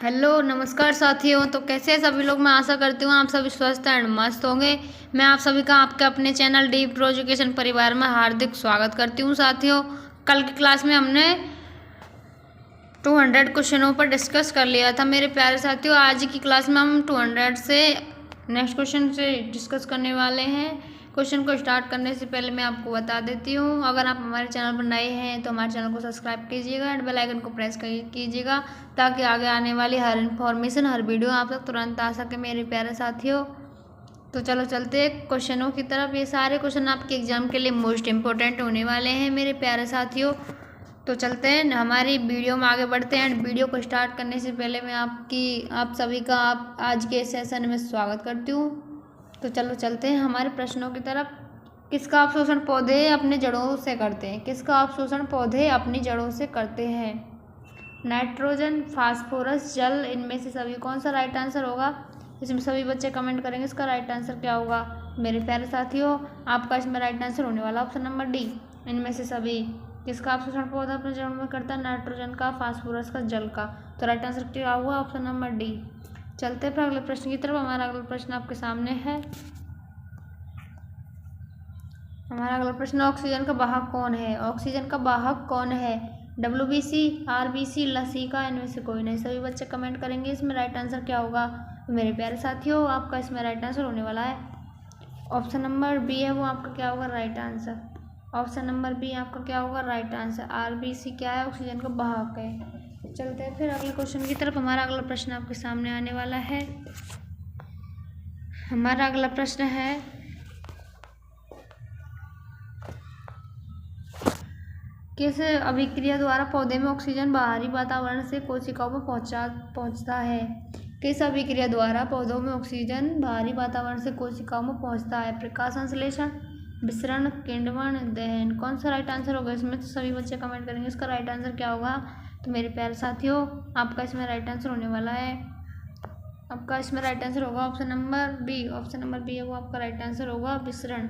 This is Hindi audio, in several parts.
हेलो नमस्कार साथियों। तो कैसे हैं सभी लोग। मैं आशा करती हूँ आप सभी स्वस्थ एंड मस्त होंगे। मैं आप सभी का आपके अपने चैनल डीप प्रो एजुकेशन परिवार में हार्दिक स्वागत करती हूँ। साथियों, कल की क्लास में हमने 200 क्वेश्चनों पर डिस्कस कर लिया था मेरे प्यारे साथियों। आज की क्लास में हम 200 से नेक्स्ट क्वेश्चन से डिस्कस करने वाले हैं। क्वेश्चन को स्टार्ट करने से पहले मैं आपको बता देती हूँ, अगर आप हमारे चैनल पर नए हैं तो हमारे चैनल को सब्सक्राइब कीजिएगा एंड बेल आइकन को प्रेस कीजिएगा ताकि आगे आने वाली हर इन्फॉर्मेशन, हर वीडियो आप तक तुरंत आ सके मेरे प्यारे साथियों। तो चलो चलते हैं क्वेश्चनों की तरफ। ये सारे क्वेश्चन आपके एग्जाम के लिए मोस्ट इंपॉर्टेंट होने वाले हैं मेरे प्यारे साथियों। तो चलते हैं हमारी वीडियो में आगे बढ़ते हैं। एंड वीडियो को स्टार्ट करने से पहले मैं आप सभी का आज के सेशन में स्वागत करती हूँ। तो चलो चलते हैं हमारे प्रश्नों की तरफ। किसका अवशोषण पौधे अपनी जड़ों से करते हैं? किसका अवशोषण पौधे अपनी जड़ों से करते हैं? नाइट्रोजन, फास्फोरस, जल, इनमें से सभी कौन सा राइट आंसर होगा? इसमें सभी बच्चे कमेंट करेंगे इसका राइट आंसर क्या होगा। मेरे प्यारे साथियों, आपका इसमें राइट आंसर होने वाला ऑप्शन नंबर डी, इनमें से सभी। किसका अवशोषण पौधा अपने जड़ों में करता है? नाइट्रोजन का, फास्फोरस का, जल का। तो राइट आंसर क्या हुआ? Option number D. चलते हैं फिर अगले प्रश्न की तरफ। हमारा अगला प्रश्न आपके सामने है। हमारा अगला प्रश्न, ऑक्सीजन का वाहक कौन है? ऑक्सीजन का वाहक कौन है? WBC, RBC, लसीका, इनमें से कोई नहीं। सभी बच्चे कमेंट करेंगे इसमें राइट आंसर क्या होगा। मेरे प्यारे साथियों, आपका इसमें राइट आंसर होने वाला है ऑप्शन नंबर बी है, वो आपका क्या होगा? Right answer. Option number B आपका क्या होगा? Right answer. RBC क्या है? ऑक्सीजन का वाहक है। चलते हैं फिर अगले क्वेश्चन की तरफ। हमारा अगला प्रश्न आपके सामने आने वाला है। हमारा अगला प्रश्न है, किस अभिक्रिया द्वारा पौधे में ऑक्सीजन बाहरी वातावरण से कोशिकाओं में पहुंचता है? किस अभिक्रिया द्वारा पौधों में ऑक्सीजन बाहरी वातावरण से कोशिकाओं में पहुंचता है? प्रकाश संश्लेषण, विसरण, किण्वन, दहन। कौन सा राइट आंसर होगा? इसमें तो सभी बच्चे कमेंट करेंगे इसका राइट आंसर क्या होगा। तो मेरे प्यारे साथियों, आपका इसमें राइट आंसर होने वाला है, आपका इसमें राइट आंसर होगा option number B. Option number B है वो आपका राइट आंसर होगा, विसरण।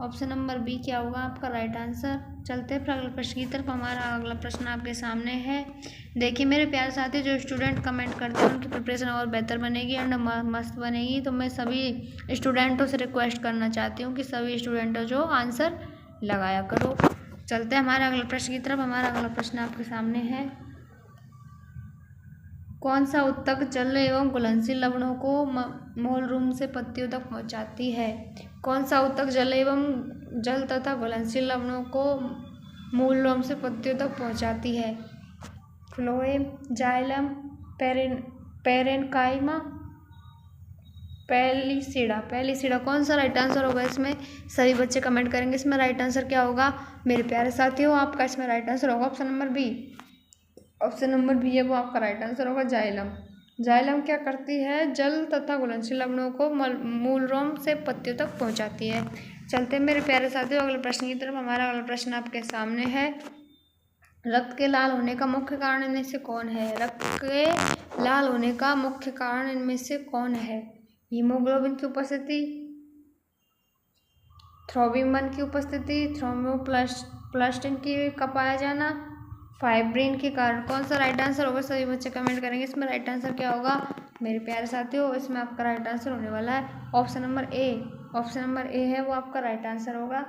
ऑप्शन नंबर बी क्या होगा आपका राइट आंसर। चलते हैं फिर अगले प्रश्न की तरफ। हमारा अगला प्रश्न आपके सामने है। देखिए मेरे प्यारे साथी, जो स्टूडेंट कमेंट करते हैं उनकी प्रिपरेशन और बेहतर बनेगी एंड मस्त बनेगी। तो मैं सभी स्टूडेंटों से रिक्वेस्ट करना चाहती हूँ कि सभी स्टूडेंटों जो आंसर लगाया करो। चलते हैं हमारे अगले प्रश्न की तरफ। हमारा अगला प्रश्न आपके सामने है। कौन सा उत्तक जल एवं घुलनशील लवणों को मूल रूम से पत्तियों तक पहुंचाती है? कौन सा उत्तक जल तथा घुलनशील लवणों को मूल रूम से पत्तियों तक पहुंचाती है? Phloem, xylem, parenchyma, palisade. कौन सा राइट आंसर होगा? इसमें सभी बच्चे कमेंट करेंगे इसमें राइट आंसर क्या होगा। मेरे प्यारे साथियों, आपका इसमें राइट आंसर होगा option number B. Option number B है वो आपका राइट आंसर होगा, जाइलम। जाइलम क्या करती है? जल तथा घुलनशील लवणों को मूल रोम से पत्तियों तक पहुंचाती है। चलते हैं मेरे प्यारे साथियों अगले प्रश्न की तरफ। हमारा अगला प्रश्न आपके सामने है। रक्त के लाल होने का मुख्य कारण इनमें से कौन है? रक्त के लाल होने का मुख्य कारण इनमें से कौन है? हीमोग्लोबिन की उपस्थिति, थ्रोम्बिन की उपस्थिति, थ्रोम्बोप्लास्टिन का पाया जाना, फाइब्रिन के कारण। कौन सा राइट आंसर होगा? सभी बच्चे कमेंट करेंगे इसमें राइट आंसर क्या होगा। मेरे प्यारे साथियों, इसमें आपका राइट आंसर होने वाला है option number A. Option number A है वो आपका राइट आंसर होगा।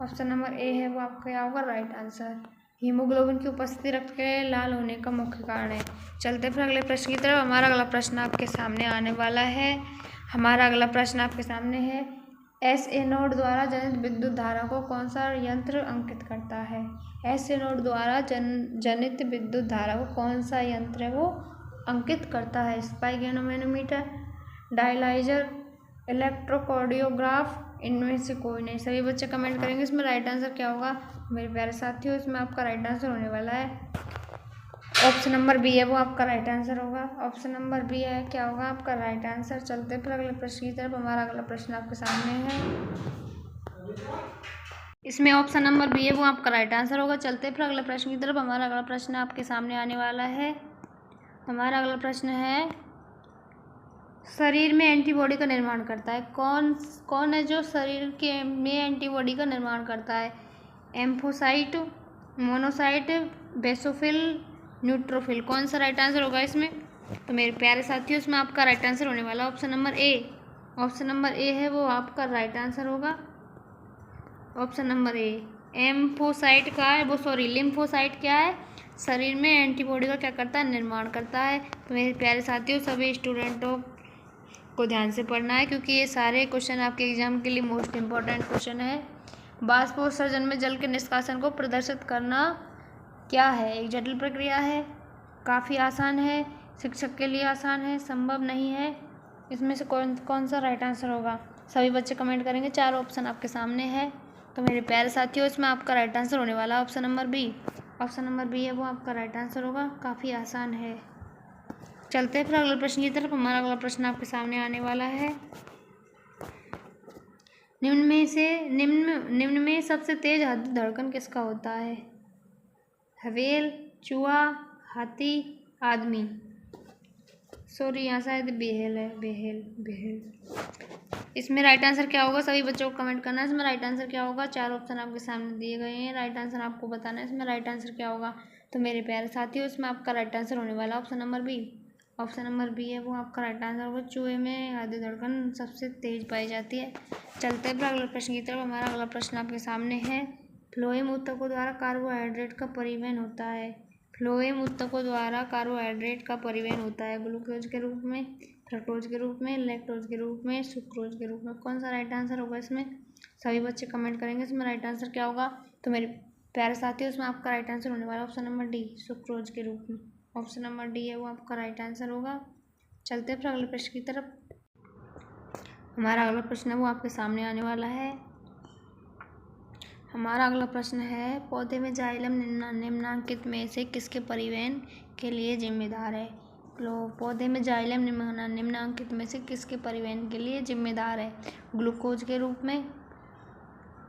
ऑप्शन नंबर ए है वो आपका क्या होगा? Right answer. हीमोग्लोबिन की उपस्थिति रक्त के लाल होने का मुख्य कारण है। चलते फिर अगले प्रश्न की तरफ। हमारा अगला प्रश्न आपके सामने आने वाला है। हमारा अगला प्रश्न आपके सामने है। SA नोड द्वारा जनित विद्युत धारा को कौन सा यंत्र अंकित करता है? SA नोड द्वारा जनित विद्युत धारा को कौन सा यंत्र वो अंकित करता है? स्पाइगेनोमैनोमीटर, डायलाइजर, इलेक्ट्रोकार्डियोग्राफ, इनमें से कोई नहीं। सभी बच्चे कमेंट करेंगे इसमें राइट आंसर क्या होगा। मेरे प्यारे साथियों, इसमें आपका राइट आंसर होने वाला है ऑप्शन नंबर बी है वो आपका राइट आंसर होगा। ऑप्शन नंबर बी है क्या होगा आपका राइट आंसर। चलते फिर अगले प्रश्न की तरफ। हमारा अगला प्रश्न आपके सामने है। इसमें ऑप्शन नंबर बी है वो आपका राइट आंसर होगा। चलते फिर अगले प्रश्न की तरफ। हमारा अगला प्रश्न आपके सामने आने वाला है। हमारा अगला प्रश्न है, शरीर में एंटीबॉडी का निर्माण करता है? कौन है जो शरीर के में एंटीबॉडी का निर्माण करता है? एम्फोसाइट, मोनोसाइट, बेसोफिल, न्यूट्रोफिल। कौन सा राइट आंसर होगा इसमें? तो मेरे प्यारे साथियों इसमें आपका राइट आंसर होने वाला option number A. Option number A है वो आपका राइट आंसर होगा। Option number A. एम्फोसाइट का है वो, सॉरी, लिम्फोसाइट क्या है? शरीर में एंटीबॉडी का क्या करता है? निर्माण करता है। तो मेरे प्यारे साथियों सभी स्टूडेंटों को ध्यान से पढ़ना है, क्योंकि ये सारे क्वेश्चन आपके एग्जाम के लिए मोस्ट इम्पॉर्टेंट क्वेश्चन है। बाष्पोत्सर्जन में जल के निष्कासन को प्रदर्शित करना क्या है? एक जटिल प्रक्रिया है, काफ़ी आसान है, शिक्षक के लिए आसान है, संभव नहीं है। इसमें से कौन सा राइट आंसर होगा? सभी बच्चे कमेंट करेंगे। 4 ऑप्शन आपके सामने है। तो मेरे प्यारे साथियों इसमें आपका राइट आंसर होने वाला option number B. Option number B है वो आपका राइट आंसर होगा, काफ़ी आसान है। चलते हैं फिर अगले प्रश्न की तरफ। हमारा अगला प्रश्न आपके सामने आने वाला है। निम्न में सबसे तेज धड़कन किसका होता है? हवेल, चूहा, हाथी, आदमी। सॉरी, यहाँ शायद बेहेल है, बेहेल। इसमें राइट आंसर क्या होगा? सभी बच्चों को कमेंट करना है इसमें राइट आंसर क्या होगा। 4 ऑप्शन आपके सामने दिए गए हैं, राइट आंसर आपको बताना है इसमें राइट आंसर क्या होगा। तो मेरे प्यारे साथियों इसमें आपका राइट आंसर होने वाला option number B. Option number B है वो आपका राइट आंसर होगा। चूहे में हृदय धड़कन सबसे तेज पाई जाती है। चलते हैं फिर अगले प्रश्न की तरफ। हमारा अगला प्रश्न आपके सामने है। फ्लोएम ऊतकों द्वारा कार्बोहाइड्रेट का परिवहन होता है। फ्लोएम ऊतकों द्वारा कार्बोहाइड्रेट का परिवहन होता है ग्लूकोज के रूप में, फ्रक्टोज के रूप में, लैक्टोज के रूप में, सुक्रोज के रूप में। कौन सा राइट आंसर होगा इसमें? सभी बच्चे कमेंट करेंगे इसमें राइट आंसर क्या होगा। तो मेरे प्यारे साथियों इसमें आपका राइट आंसर होने वाला ऑप्शन नंबर डी, सुक्रोज के रूप में। ऑप्शन नंबर डी है वो आपका राइट आंसर होगा। चलते हैं फिर अगले प्रश्न की तरफ। हमारा अगला प्रश्न है वो आपके सामने आने वाला है। हमारा अगला प्रश्न है, पौधे में जाइलम निम्नलिखित में से किसके परिवहन के लिए जिम्मेदार है? पौधे में जाइलम निम्नलिखित में से किसके परिवहन के लिए जिम्मेदार है? ग्लूकोज के रूप में,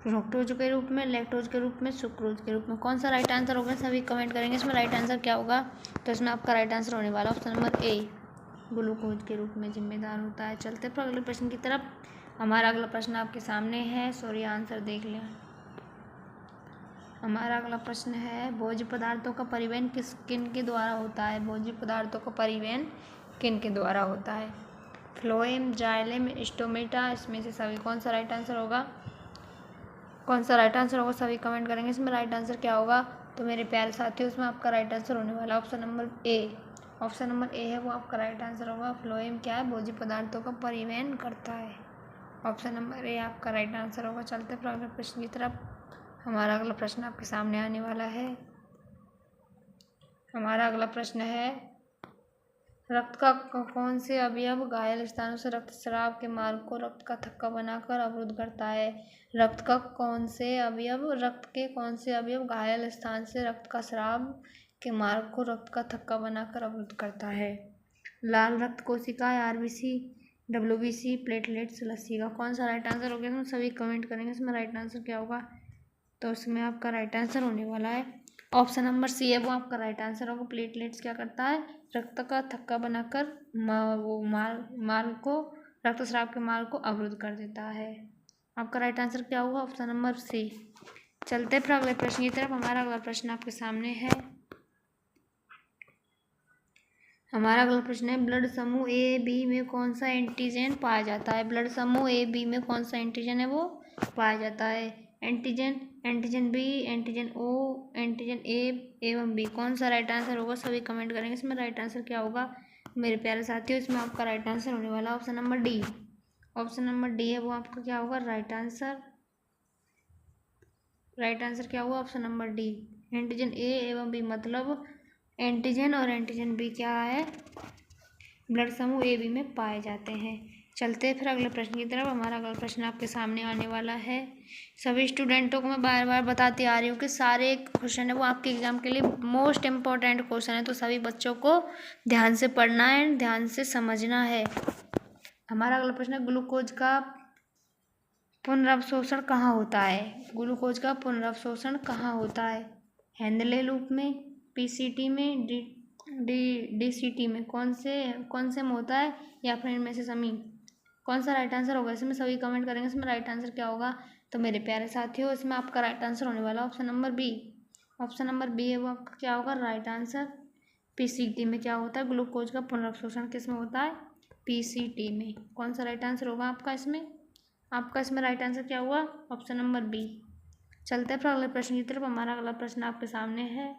फ्रक्टोज के रूप में, लैक्टोज के रूप में, सुक्रोज के रूप में। कौन सा राइट आंसर होगा? सभी कमेंट करेंगे इसमें राइट आंसर क्या होगा। तो इसमें आपका राइट आंसर होने वाला ऑप्शन नंबर ए, ग्लूकोज के रूप में जिम्मेदार होता है। चलते फिर अगले प्रश्न की तरफ। हमारा अगला प्रश्न आपके सामने है, सॉरी आंसर देख लें। हमारा अगला प्रश्न है, भोज्य पदार्थों का परिवहन किन के द्वारा होता है? भोज्य पदार्थों का परिवहन किन के द्वारा होता है? Phloem, xylem, stomata. इसमें से सभी कौन सा राइट आंसर होगा? कौन सा राइट आंसर होगा? सभी कमेंट करेंगे इसमें राइट आंसर क्या होगा। तो मेरे प्यारे साथियों इसमें आपका राइट आंसर होने वाला option number A. Option number A है वो आपका राइट आंसर होगा। फ्लोएम क्या है? भोज्य पदार्थों का परिवहन करता है। ऑप्शन नंबर ए आपका राइट आंसर होगा। चलते फिर अगले प्रश्न की तरफ। हमारा अगला प्रश्न आपके सामने आने वाला है। हमारा अगला प्रश्न है, रक्त का कौन से अवयव घायल स्थानों से रक्तस्राव के मार्ग को रक्त का थक्का बनाकर अवरुद्ध करता है? रक्त के कौन से अवयव घायल स्थान से रक्त का स्राव के मार्ग को रक्त का थक्का बनाकर अवरुद्ध करता है? लाल रक्त कोशिकाएं, आरबीसी, डब्ल्यूबीसी, प्लेटलेट्स, लसीका। कौन सा राइट आंसर होगा? इसमें सभी कमेंट करेंगे इसमें राइट आंसर क्या होगा। तो इसमें आपका राइट आंसर होने वाला है ऑप्शन नंबर सी है वो आपका राइट आंसर होगा। प्लेटलेट्स क्या करता है? रक्त का थक्का बनाकर वो मार्ग को, रक्तस्राव के मार्ग को अवरुद्ध कर देता है। आपका राइट आंसर क्या होगा? Option number C. चलते फिर अगले प्रश्न की तरफ। हमारा अगला प्रश्न आपके सामने है। हमारा अगला प्रश्न है, ब्लड समूह ए बी में कौन सा एंटीजन पाया जाता है? ब्लड समूह ए बी में कौन सा एंटीजन है वो पाया जाता है? Antigen B, antigen O, antigen A एवं बी। कौन सा राइट आंसर होगा? सभी कमेंट करेंगे इसमें राइट आंसर क्या होगा। मेरे प्यारे साथियों इसमें आपका राइट आंसर होने वाला option number D. Option number D है वो आपका क्या होगा? Right answer. राइट आंसर क्या होगा? Option number D. Antigen A एवं बी मतलब एंटीजन और एंटीजन बी क्या है? ब्लड समूह ए बी में पाए जाते हैं। चलते हैं फिर अगले प्रश्न की तरफ। हमारा अगला प्रश्न आपके सामने आने वाला है। सभी स्टूडेंटों को मैं बार बार बताती आ रही हूँ कि सारे क्वेश्चन है वो आपके एग्जाम के लिए मोस्ट इम्पॉर्टेंट क्वेश्चन है। तो सभी बच्चों को ध्यान से पढ़ना है, ध्यान से समझना है। हमारा अगला प्रश्न है, ग्लूकोज का पुनर्अवशोषण कहाँ होता है? ग्लूकोज का पुनर्अवशोषण कहाँ होता है? हैंडले लूप में, पीसीटी में, डीसीटी में। कौन से में होता है? या फिर इनमें से सभी कौन सा राइट आंसर होगा? इसमें सभी कमेंट करेंगे इसमें राइट आंसर क्या होगा। तो मेरे प्यारे साथियों इसमें आपका राइट आंसर होने वाला option number B. Option number B है वो आपका क्या होगा? Right answer. पीसीटी में क्या होता है, ग्लूकोज का पुनर्अवशोषण किस में होता है, पीसीटी में। कौन सा राइट आंसर होगा आपका इसमें? आपका इसमें राइट आंसर क्या हुआ? Option number B. चलते हैं फिर अगले प्रश्न की तरफ। हमारा अगला प्रश्न आपके सामने है,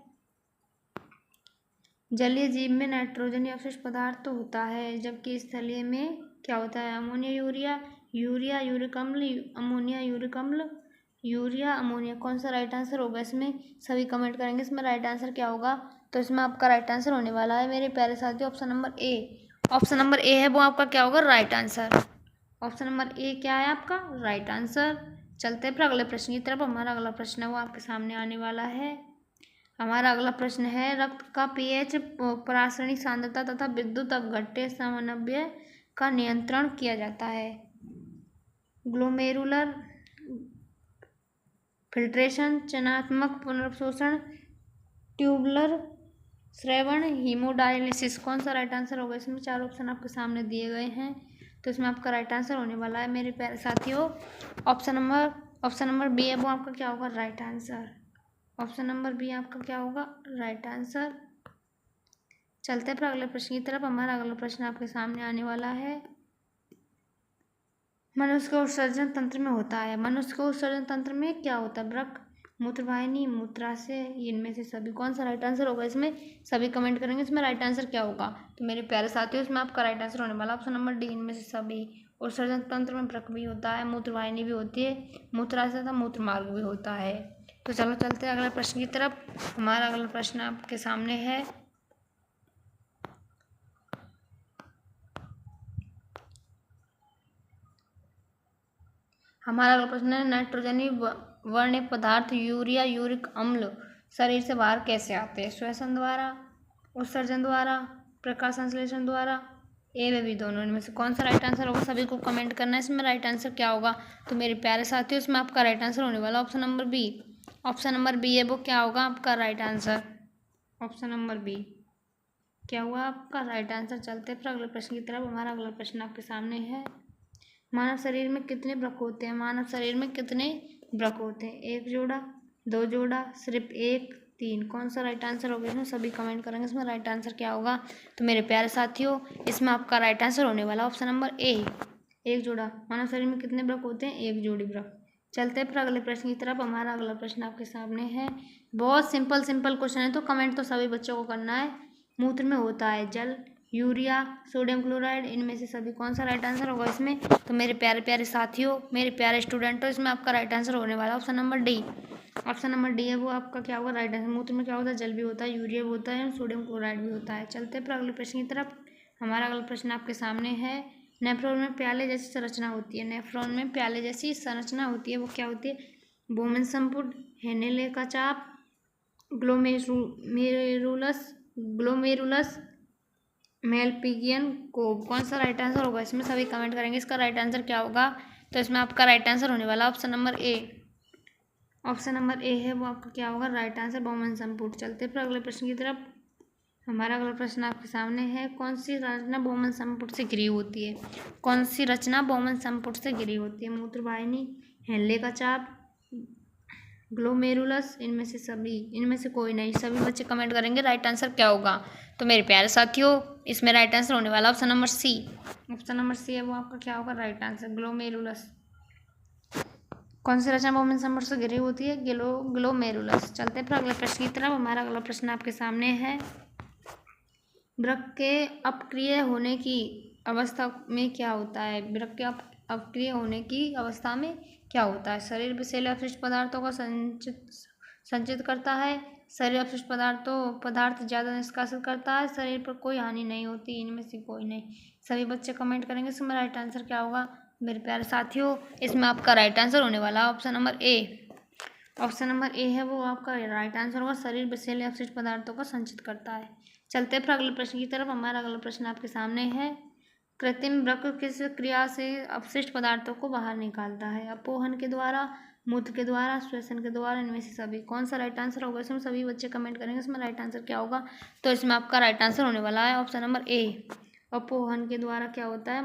जलीय जीव में नाइट्रोजनी अवशिष्ट पदार्थ तो होता है, जबकि स्थलीय में क्या होता है, अमोनिया यूरिया, यूरिया यूरिक अम्ल, अमोनिया यूरिक अम्ल, यूरिया अमोनिया। कौन सा राइट आंसर होगा इसमें? सभी कमेंट करेंगे इसमें राइट आंसर क्या होगा। तो इसमें आपका राइट आंसर होने वाला है मेरे प्यारे साथियों option number A. Option number A है वो आपका क्या होगा, राइट आंसर। ऑप्शन नंबर ए क्या है आपका, राइट आंसर। चलते हैं फिर अगले प्रश्न की तरफ। हमारा अगला प्रश्न है वो आपके सामने आने वाला है। हमारा अगला प्रश्न है, रक्त का पीएच, रासायनिक सांद्रता तथा विद्युत अपघट्य समन्वय का नियंत्रण किया जाता है। ग्लोमेरुलर फिल्ट्रेशन, चयनात्मक पुनर्अवशोषण, ट्यूबुलर स्रवण, हीमोडायलिसिस। कौन सा राइट आंसर होगा इसमें? चार ऑप्शन आपके सामने दिए गए हैं, तो इसमें आपका राइट आंसर होने वाला है मेरे प्यारे साथियों ऑप्शन नंबर बी है वो आपका क्या होगा, right answer. Option number B आपका क्या होगा, राइट आंसर। चलते हैं फिर अगले प्रश्न की तरफ। हमारा अगला प्रश्न आपके सामने आने वाला है, मनुष्य के उत्सर्जन तंत्र में होता है, मनुष्य के उत्सर्जन तंत्र में क्या होता है, वृक्क, मूत्रवाहिनी, मूत्राशय, इनमें से सभी। कौन सा राइट आंसर होगा इसमें? सभी कमेंट करेंगे इसमें राइट आंसर क्या होगा। तो मेरे प्यारे साथियों इसमें आपका राइट आंसर होने वाला ऑप्शन नंबर डी, इनमें से सभी। उत्सर्जन तंत्र में वृक्क भी होता है, मूत्रवाहिनी भी होती है, मूत्राशय तथा मूत्र मार्ग भी होता है। तो चलो चलते हैं अगले प्रश्न की तरफ। हमारा अगला प्रश्न आपके सामने है, हमारा अगला प्रश्न है, नाइट्रोजनी वर्ण्य पदार्थ यूरिया यूरिक अम्ल शरीर से बाहर कैसे आते हैं? श्वसन द्वारा, उत्सर्जन द्वारा, प्रकाश संश्लेषण द्वारा, ए व बी दोनों। इनमें से कौन सा राइट आंसर होगा? सभी को कमेंट करना है इसमें राइट आंसर क्या होगा। तो मेरे प्यारे साथियों इसमें आपका राइट आंसर होने वाला option number B. Option number B है वो क्या होगा आपका right answer. Option number B क्या हुआ आपका राइट आंसर। चलते फिर अगले प्रश्न की तरफ। हमारा अगला प्रश्न आपके सामने है, मानव शरीर में कितने वृक्क होते हैं? मानव शरीर में कितने वृक्क होते हैं? एक जोड़ा, दो जोड़ा, सिर्फ एक, तीन। कौन सा राइट आंसर होगा इसमें? सभी कमेंट करेंगे इसमें राइट आंसर क्या होगा। तो मेरे प्यारे साथियों इसमें आपका राइट आंसर होने वाला ऑप्शन नंबर ए, एक जोड़ा। मानव शरीर में कितने वृक्क होते हैं? एक जोड़ी वृक्क। चलते हैं फिर अगले प्रश्न की तरफ। हमारा अगला प्रश्न आपके सामने है, बहुत सिंपल क्वेश्चन है, तो कमेंट तो सभी बच्चों को करना है। मूत्र में होता है जल, यूरिया, सोडियम क्लोराइड, इनमें से सभी। कौन सा राइट आंसर होगा इसमें? तो मेरे प्यारे प्यारे साथियों, मेरे प्यारे स्टूडेंटों, इसमें आपका राइट आंसर होने वाला option number D. Option number D है वो आपका क्या होगा राइट आंसर। मूत्र में क्या होता है? जल भी होता है, यूरिया भी होता है, सोडियम क्लोराइड भी होता है। चलते हैं फिर अगले प्रश्न की तरफ। हमारा अगला प्रश्न आपके सामने है, नेफ्रॉन में प्याले जैसी संरचना होती है, नेफ्रॉन में प्याले जैसी संरचना होती है, वो क्या होती है? बोमन संपुट, हेनेले का चाप, ग्लोमेरुलस, मेलपिगियन कोब। कौन सा राइट आंसर होगा इसमें? सभी कमेंट करेंगे इसका राइट आंसर क्या होगा। तो इसमें आपका राइट आंसर होने वाला option number A. Option number A है वो आपका क्या होगा राइट आंसर, बोमन संपुट। चलते फिर अगले प्रश्न की तरफ। हमारा अगला प्रश्न आपके सामने है, कौन सी रचना बोमन संपुट से घिरी होती है? कौन सी रचना बोमन संपुट से घिरी होती है? मूत्रवाहिनी, हेनले का चाप, ग्लोमेरुलस, इनमें से सभी, इनमें से कोई नहीं। सभी बच्चे कमेंट करेंगे राइट आंसर क्या होगा। तो मेरे प्यारे साथियों इसमें राइट आंसर होने वाला option number C. Option number C है वो आपका क्या होगा राइट आंसर, ग्लोमेरुलस। कौन सी रचना बोमन संपुट से घिरी होती है? ग्लोमेरुलस। चलते फिर अगले प्रश्न की तरफ। हमारा अगला प्रश्न आपके सामने है, वृक्क के अप्रिय होने की अवस्था में क्या होता है? वृक्क के अप्रिय होने की अवस्था में क्या होता है? शरीर विषैले अपशिष्ट पदार्थों को संचित करता है, शरीर अपशिष्ट पदार्थ ज़्यादा निष्कासित करता है, शरीर पर कोई हानि नहीं होती, इनमें से कोई नहीं। सभी बच्चे कमेंट करेंगे इसमें राइट आंसर क्या होगा। मेरे प्यारे साथियों इसमें आपका राइट आंसर होने वाला option number A. Option number A है वो आपका राइट आंसर होगा, शरीर विषैले अपशिष्ट पदार्थों को संचित करता है। चलते फिर अगले प्रश्न की तरफ। हमारा अगला प्रश्न आपके सामने है, कृत्रिम वृक्क किस क्रिया से अपशिष्ट पदार्थों को बाहर निकालता है? अपोहन के द्वारा, मूत्र के द्वारा, श्वसन के द्वारा, इनमें से सभी। कौन सा राइट आंसर होगा इसमें? सभी बच्चे कमेंट करेंगे इसमें राइट आंसर क्या होगा। तो इसमें आपका राइट आंसर होने वाला है ऑप्शन नंबर ए। अपोहन के द्वारा क्या होता है?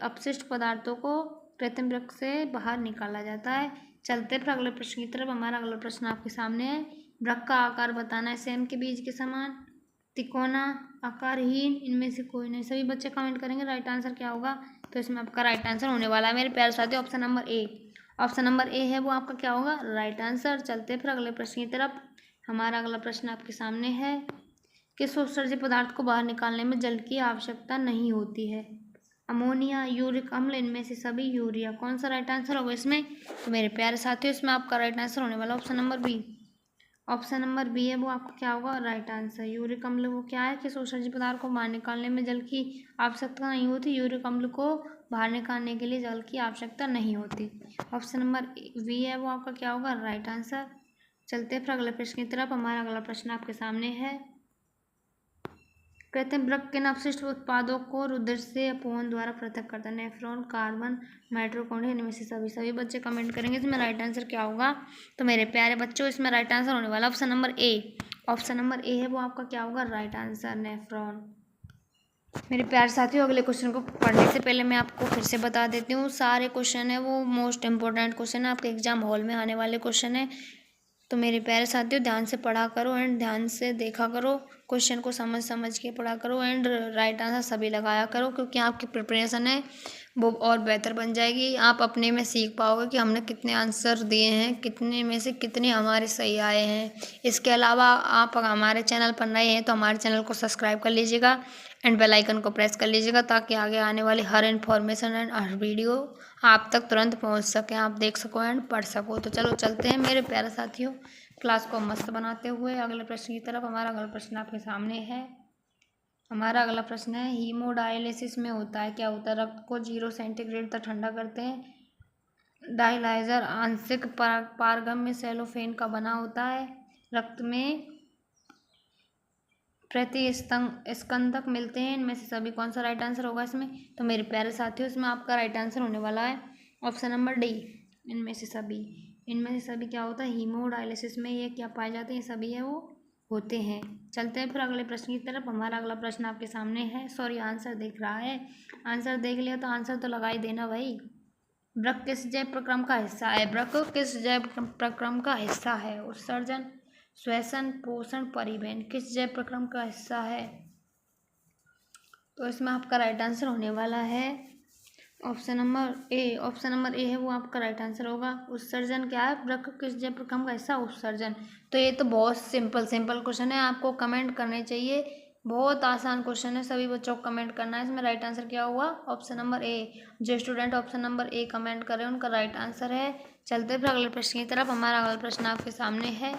अपशिष्ट पदार्थों को कृत्रिम वृक्क से बाहर निकाला जाता है। चलते फिर अगले प्रश्न की तरफ। हमारा अगला प्रश्न आपके सामने है, वृक्क का आकार बताना है, सेम के बीज के समान, तिकोना, आकारहीन, इनमें से कोई नहीं। सभी बच्चे कमेंट करेंगे राइट आंसर क्या होगा। तो इसमें आपका राइट आंसर होने वाला है मेरे प्यारे साथियों option number A. Option number A है वो आपका क्या होगा राइट आंसर। चलते फिर अगले प्रश्न की तरफ। हमारा अगला प्रश्न आपके सामने है, किस उत्सर्जित पदार्थ को बाहर निकालने में जल की आवश्यकता नहीं होती है। अमोनिया, यूरिक अम्ल, इनमें से सभी, यूरिया। कौन सा राइट आंसर होगा इसमें। तो मेरे प्यारे साथियों इसमें आपका राइट आंसर होने वाला option number B. Option number B है वो आपका क्या होगा राइट आंसर। यूरिक अम्ल वो क्या है, किस उत्सर्जित पदार्थ को बाहर निकालने में जल की आवश्यकता नहीं होती। यूरिक अम्ल को बाहर निकालने के लिए जल की आवश्यकता नहीं होती। ऑप्शन नंबर बी है वो आपका क्या होगा राइट आंसर। चलते फिर अगले प्रश्न की तरफ। हमारा अगला प्रश्न आपके सामने है, कृत्रिम वृक्क किन अपशिष्ट उत्पादों को रुधिर से अपवन द्वारा पृथक करता है। नेफ्रॉन, कार्बन, माइटोकॉन्ड्रिया, इनमें से सभी बच्चे कमेंट करेंगे इसमें राइट आंसर क्या होगा। तो मेरे प्यारे बच्चों इसमें राइट आंसर होने वाला option number A. Option number A है वो आपका क्या होगा राइट आंसर, नेफ्रॉन। मेरे प्यारे साथियों अगले क्वेश्चन को पढ़ने से पहले मैं आपको फिर से बता देती हूँ, सारे क्वेश्चन है वो मोस्ट इंपॉर्टेंट क्वेश्चन है, आपके एग्जाम हॉल में आने वाले क्वेश्चन है। तो मेरे प्यारे साथियों ध्यान से पढ़ा करो एंड ध्यान से देखा करो, क्वेश्चन को समझ के पढ़ा करो एंड राइट आंसर सभी लगाया करो, क्योंकि आपकी प्रिपरेशन है वो और बेहतर बन जाएगी। आप अपने में सीख पाओगे कि हमने कितने आंसर दिए हैं, कितने में से कितने हमारे सही आए हैं। इसके अलावा आप अगर हमारे चैनल पर नए हैं तो हमारे चैनल को सब्सक्राइब कर लीजिएगा एंड बेल आइकन को प्रेस कर लीजिएगा, ताकि आगे आने वाली हर इन्फॉर्मेशन एंड हर वीडियो आप तक तुरंत पहुंच सके, आप देख सको एंड पढ़ सको। तो चलो चलते हैं मेरे प्यारे साथियों क्लास को मस्त बनाते हुए अगले प्रश्न की तरफ। हमारा अगला प्रश्न आपके सामने है। हमारा अगला प्रश्न है, हीमोडायलिसिस में होता है क्या होता है। रक्त को 0 सेंटीग्रेड तक ठंडा करते हैं। डायलाइजर आंशिक पारगम्य सेलोफेन का बना होता है। रक्त में स्कंदक मिलते हैं, इनमें से सभी। कौन सा राइट आंसर होगा इसमें। तो मेरे प्यारे साथियों इसमें आपका राइट आंसर होने वाला है ऑप्शन नंबर डी, इनमें से सभी। इनमें से सभी क्या होता है, हीमोडायलिसिस में ये क्या पाए जाते हैं, सभी है वो होते हैं। चलते हैं फिर अगले प्रश्न की तरफ। हमारा अगला प्रश्न आपके सामने है। सॉरी आंसर देख रहा है, आंसर देख लिया तो आंसर तो लगा ही देना भाई। वृक्क किस जैव प्रक्रम का हिस्सा है। वृक्क किस जैव प्रक्रम का हिस्सा है। उत्सर्जन, श्वसन, पोषण, परिवहन। किस जैव प्रक्रम का हिस्सा है। तो इसमें आपका राइट आंसर होने वाला है option number A. Option number A है वो आपका राइट आंसर होगा। उत्सर्जन क्या है, वृक्क किस जैव प्रक्रम का हिस्सा, उत्सर्जन। तो ये तो बहुत सिंपल क्वेश्चन है, आपको कमेंट करने चाहिए, बहुत आसान क्वेश्चन है, सभी बच्चों को कमेंट करना है। इसमें राइट आंसर क्या हुआ ऑप्शन नंबर ए। जो student option number A comment करें उनका राइट आंसर है। चलते फिर अगले प्रश्न की तरफ। हमारा अगला प्रश्न आपके सामने है।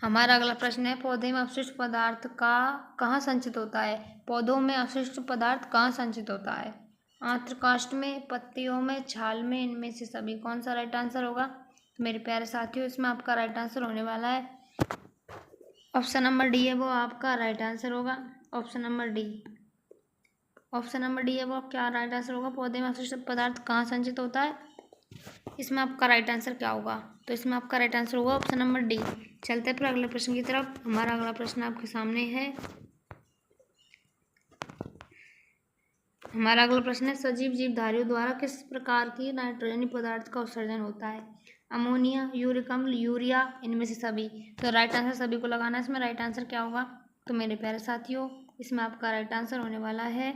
हमारा अगला प्रश्न है, पौधे में अपशिष्ट पदार्थ का कहाँ संचित होता है। पौधों में अपशिष्ट पदार्थ कहाँ संचित होता है। आंत्रकाष्ठ में, पत्तियों में, छाल में, इनमें से सभी। कौन सा राइट आंसर होगा। तो मेरे प्यारे साथियों इसमें आपका राइट आंसर होने वाला है ऑप्शन नंबर डी है वो आपका राइट आंसर होगा। Option number D, option number D है वो क्या राइट आंसर होगा। पौधे में अपशिष्ट पदार्थ कहाँ संचित होता है, इसमें आपका राइट आंसर क्या होगा। तो इसमें आपका राइट आंसर होगा ऑप्शन नंबर डी। चलते हैं फिर अगले प्रश्न की तरफ। हमारा अगला प्रश्न आपके सामने है। हमारा अगला प्रश्न है, सजीव जीवधारियों द्वारा किस प्रकार की नाइट्रोजनी पदार्थ का उत्सर्जन होता है। अमोनिया, यूरिक अम्ल, यूरिया, इनमें से सभी। तो राइट आंसर सभी को लगाना है। इसमें राइट आंसर क्या होगा। तो मेरे प्यारे साथियों इसमें आपका राइट आंसर होने वाला है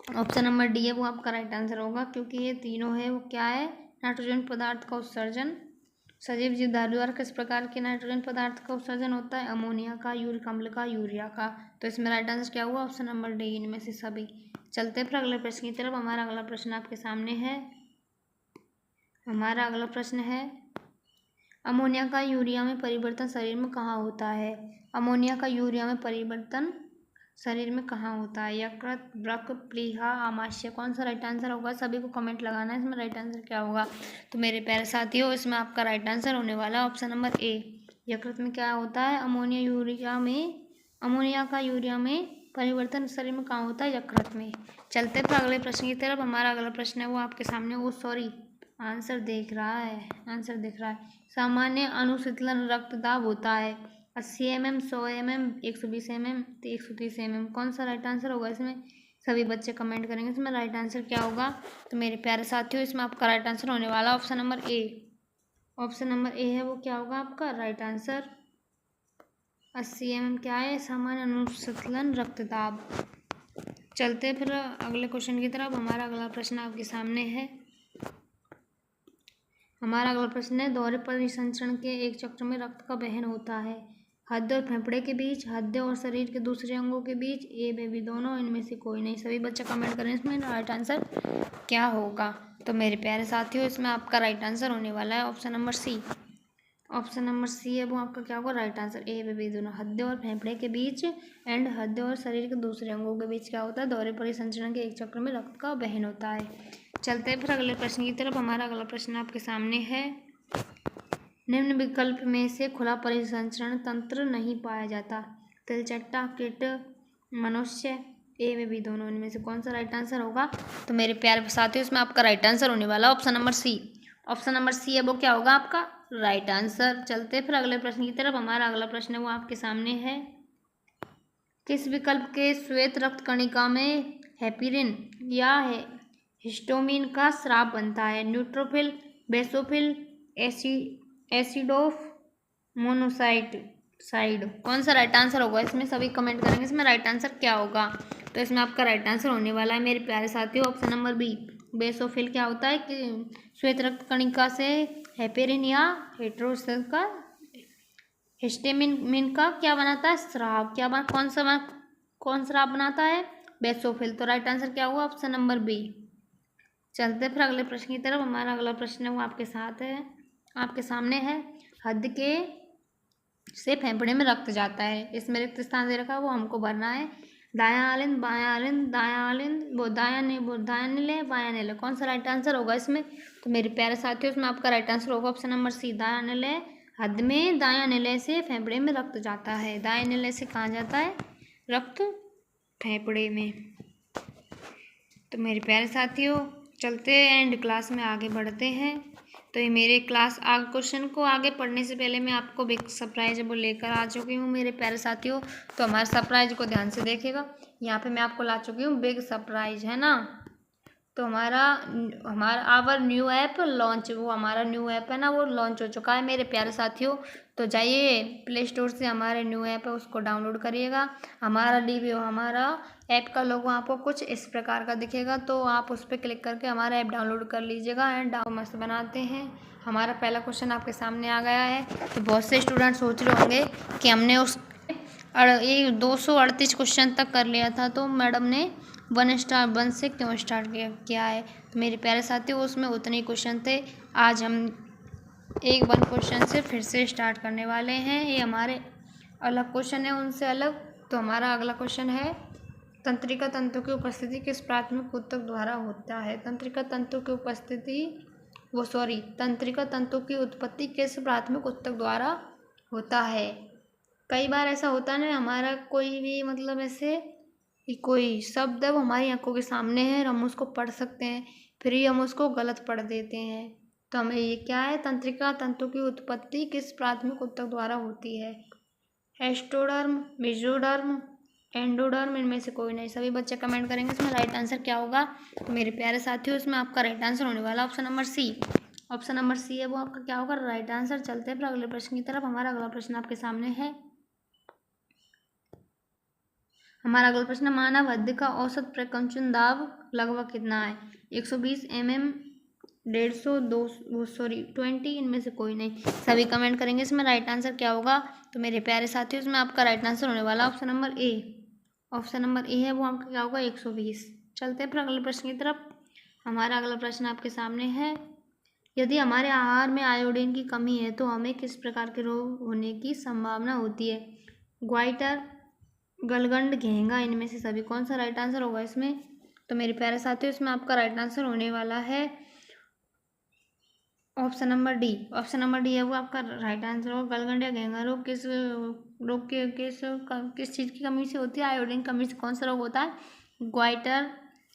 ऑप्शन नंबर डी है वो आपका राइट आंसर होगा, क्योंकि ये तीनों है वो क्या है, नाइट्रोजन पदार्थ का उत्सर्जन। सजीव जीवधारियों द्वारा किस प्रकार के नाइट्रोजन पदार्थ का उत्सर्जन होता है। अमोनिया का, यूरिक अम्ल का, यूरिया का। तो इसमें राइट आंसर क्या हुआ ऑप्शन नंबर डी, इनमें से सभी। चलते फिर अगले प्रश्न की तरफ। हमारा अगला प्रश्न आपके सामने है। हमारा अगला प्रश्न है, अमोनिया का यूरिया में परिवर्तन शरीर में कहाँ होता है। अमोनिया का यूरिया में परिवर्तन शरीर में कहाँ होता है। यकृत, वृक्क, प्लीहा, आमाशय। कौन सा राइट आंसर होगा, सभी को कमेंट लगाना है। इसमें राइट आंसर क्या होगा। तो मेरे प्यारे साथियों इसमें आपका राइट आंसर होने वाला है ऑप्शन नंबर ए। यकृत में क्या होता है, अमोनिया का यूरिया में परिवर्तन शरीर में कहाँ होता है, यकृत में। चलते फिर अगले प्रश्न की तरफ। हमारा अगला प्रश्न है वो आपके सामने, वो सॉरी आंसर देख रहा है, आंसर दिख रहा है। सामान्य अनुशीतलन रक्तदाब होता है 80 mm, 100 mm, 120 mm, 130 mm। कौन सा राइट आंसर होगा इसमें, सभी बच्चे कमेंट करेंगे। इसमें राइट आंसर क्या होगा। तो मेरे प्यारे साथियों इसमें आपका राइट आंसर होने वाला option number A. Option number A है वो क्या होगा आपका राइट आंसर। 80 mm क्या है? सामान्य अनुशंसन रक्तदाब। चलते फिर अगले क्वेश्चन की तरफ। हमारा अगला प्रश्न आपके सामने है। हमारा अगला प्रश्न है, दोहरे परिसंचरण के एक चक्र में रक्त का वहन होता है। हृदय और फेफड़े के बीच, हृदय और शरीर के दूसरे अंगों के बीच, ए बी बी दोनों, इनमें से कोई नहीं। सभी बच्चे कमेंट करें इसमें राइट आंसर क्या होगा। तो मेरे प्यारे साथियों, इसमें आपका राइट आंसर होने वाला है option number C. Option number C है वो आपका क्या होगा right answer. A B B दोनों, हृदय और फेफड़े के बीच एंड हृदय और शरीर के दूसरे अंगों के बीच क्या होता है? दोहरे परिसंचरण के एक चक्र में रक्त का वहन होता है। चलते हैं फिर अगले प्रश्न की तरफ। हमारा अगला प्रश्न आपके सामने है, निम्न विकल्प में से खुला परिसंचरण तंत्र नहीं पाया जाता। तिलचट्टा, कीट, मनुष्य, ए में भी दोनों, इनमें से कौन सा राइट आंसर होगा? तो मेरे प्यारे साथियों, इसमें आपका राइट आंसर होने वाला option number C. Option number C है वो क्या होगा आपका राइट आंसर। चलते फिर अगले प्रश्न की तरफ। हमारा अगला प्रश्न है वो आपके सामने है, किस विकल्प के श्वेत रक्त कणिका में हेपेरिन या हिस्टामिन का स्राव बनता है? Neutrophil, basophil, acidophil, monocyte. कौन सा राइट आंसर होगा इसमें? सभी कमेंट करेंगे इसमें राइट आंसर क्या होगा। तो इसमें आपका राइट आंसर होने वाला है मेरे प्यारे साथियों ऑप्शन नंबर बी। बेसोफिल क्या होता है कि श्वेत रक्त कणिका से हेपेरिन या हेटेरोसेल का हिस्टामिन का क्या बनाता है? स्राव। कौन स्राव बनाता है? बेसोफिल। तो राइट आंसर क्या हुआ? Option number B. चलते फिर अगले प्रश्न की तरफ। हमारा अगला प्रश्न है वो आपके सामने है, हृदय के से फेफड़े में रक्त जाता है, इसमें रिक्त स्थान दे रखा है वो हमको भरना है। दायां आलिंद, बायां आलिंद, दायां आलिंद, वो दायां निले, बायां निले, कौन सा राइट आंसर होगा इसमें? तो मेरे प्यारे साथियों, इसमें आपका राइट आंसर होगा ऑप्शन नंबर सी, दायां निले। हृदय में दायां निले से फेफड़े में रक्त जाता है। दायां निले से कहाँ जाता है रक्त? फेफड़े में। तो मेरे प्यारे साथियों, चलते एंड क्लास में आगे बढ़ते हैं। तो ये मेरे क्वेश्चन को आगे पढ़ने से पहले मैं आपको बिग सरप्राइज वो लेकर आ चुकी हूँ मेरे प्यारे साथियों। तो हमारे सरप्राइज को ध्यान से देखिएगा। यहाँ पे मैं आपको ला चुकी हूँ बिग सरप्राइज, है ना। तो हमारा आवर न्यू ऐप लॉन्च, वो हमारा न्यू ऐप है ना, वो लॉन्च हो चुका है मेरे प्यारे साथियों। तो जाइए प्ले स्टोर से हमारे न्यू ऐप है उसको डाउनलोड करिएगा। हमारा ऐप का लोगो आपको कुछ इस प्रकार का दिखेगा, तो आप उस पर क्लिक करके हमारा ऐप डाउनलोड कर लीजिएगा। एंड मस्त बनाते हैं। हमारा पहला क्वेश्चन आपके सामने आ गया है। तो बहुत से स्टूडेंट सोच रहे होंगे कि हमने ये 238 क्वेश्चन तक कर लिया था, तो मैडम ने 1 से क्यों स्टार्ट किया है? तो मेरे प्यारे साथियों, उसमें उतने ही क्वेश्चन थे। आज हम 1 क्वेश्चन से फिर से स्टार्ट करने वाले हैं। ये हमारे अलग क्वेश्चन है उनसे अलग। तो हमारा अगला क्वेश्चन है, तंत्रिका तंतु की उपस्थिति किस प्राथमिक ऊतक द्वारा होता है? तंत्रिका तंतु की उत्पत्ति किस प्राथमिक ऊतक द्वारा होता है? कई बार ऐसा होता है ना, हमारा कोई भी मतलब ऐसे कोई शब्द है वो हमारी आंखों के सामने है और हम उसको पढ़ सकते हैं, फिर ही हम उसको गलत पढ़ देते हैं। तो हमें ये क्या है, तंत्रिका तंतु की उत्पत्ति किस प्राथमिक ऊतक द्वारा होती है? एस्टोडर्म, मेसोडर्म, एंडोडर्म, इनमें से कोई नहीं। सभी बच्चे कमेंट करेंगे इसमें राइट आंसर क्या होगा। तो मेरे प्यारे साथियों, इसमें आपका राइट आंसर होने वाला option number C. Option number C है वो आपका क्या होगा राइट आंसर। चलते हैं फिर अगले प्रश्न की तरफ। हमारा अगला प्रश्न आपके सामने है। हमारा अगला प्रश्न, मानव हृदय का औसत प्रकंपन दाब लगभग कितना है? 120 mm, 150, 20, इनमें से कोई नहीं। सभी कमेंट करेंगे इसमें राइट आंसर क्या होगा। तो मेरे प्यारे साथियों, इसमें आपका राइट आंसर होने वाला option number A. Option number A है वो आपका क्या होगा 120। चलते हैं फिर अगले प्रश्न की तरफ। हमारा अगला प्रश्न आपके सामने है, यदि हमारे आहार में आयोडीन की कमी है तो हमें किस प्रकार के रोग होने की संभावना होती है? ग्वाइटर, गलगंड, घेंगा, इनमें से सभी कौन सा राइट आंसर होगा इसमें? तो मेरे प्यारे साथियों, इसमें आपका राइट आंसर होने वाला है option number D. Option number D है वो आपका राइट आंसर होगा। गलगंड या घेंगा रोग किस रोग के किस चीज़ की कमी से होती है? आयोडीन कमी से। कौन सा रोग होता है? ग्वाइटर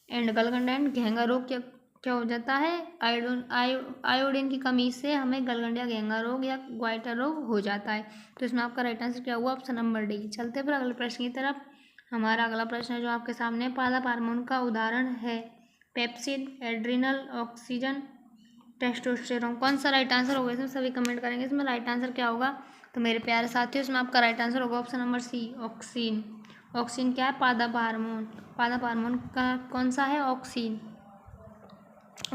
एंड गलगंड एंड घेंगा रोग क्या हो जाता है? आयोडीन की कमी से हमें गलगंड या घेंगा रोग या ग्वाइटर रोग हो जाता है। तो इसमें आपका राइट आंसर क्या हुआ? Option number D. चलते फिर अगले प्रश्न की तरफ। हमारा अगला प्रश्न जो आपके सामने, पादप हार्मोन का उदाहरण है पेप्सिन, एड्रिनल, ऑक्सीजन, टेस्टोस्टेरोन, कौन सा राइट आंसर होगा इसमें? सभी कमेंट करेंगे इसमें राइट आंसर क्या होगा। तो मेरे प्यारे साथियों इसमें आपका राइट आंसर होगा option number C, auxin. Auxin क्या है? पादप हार्मोन। पादप हार्मोन का कौन सा है? ऑक्सीन।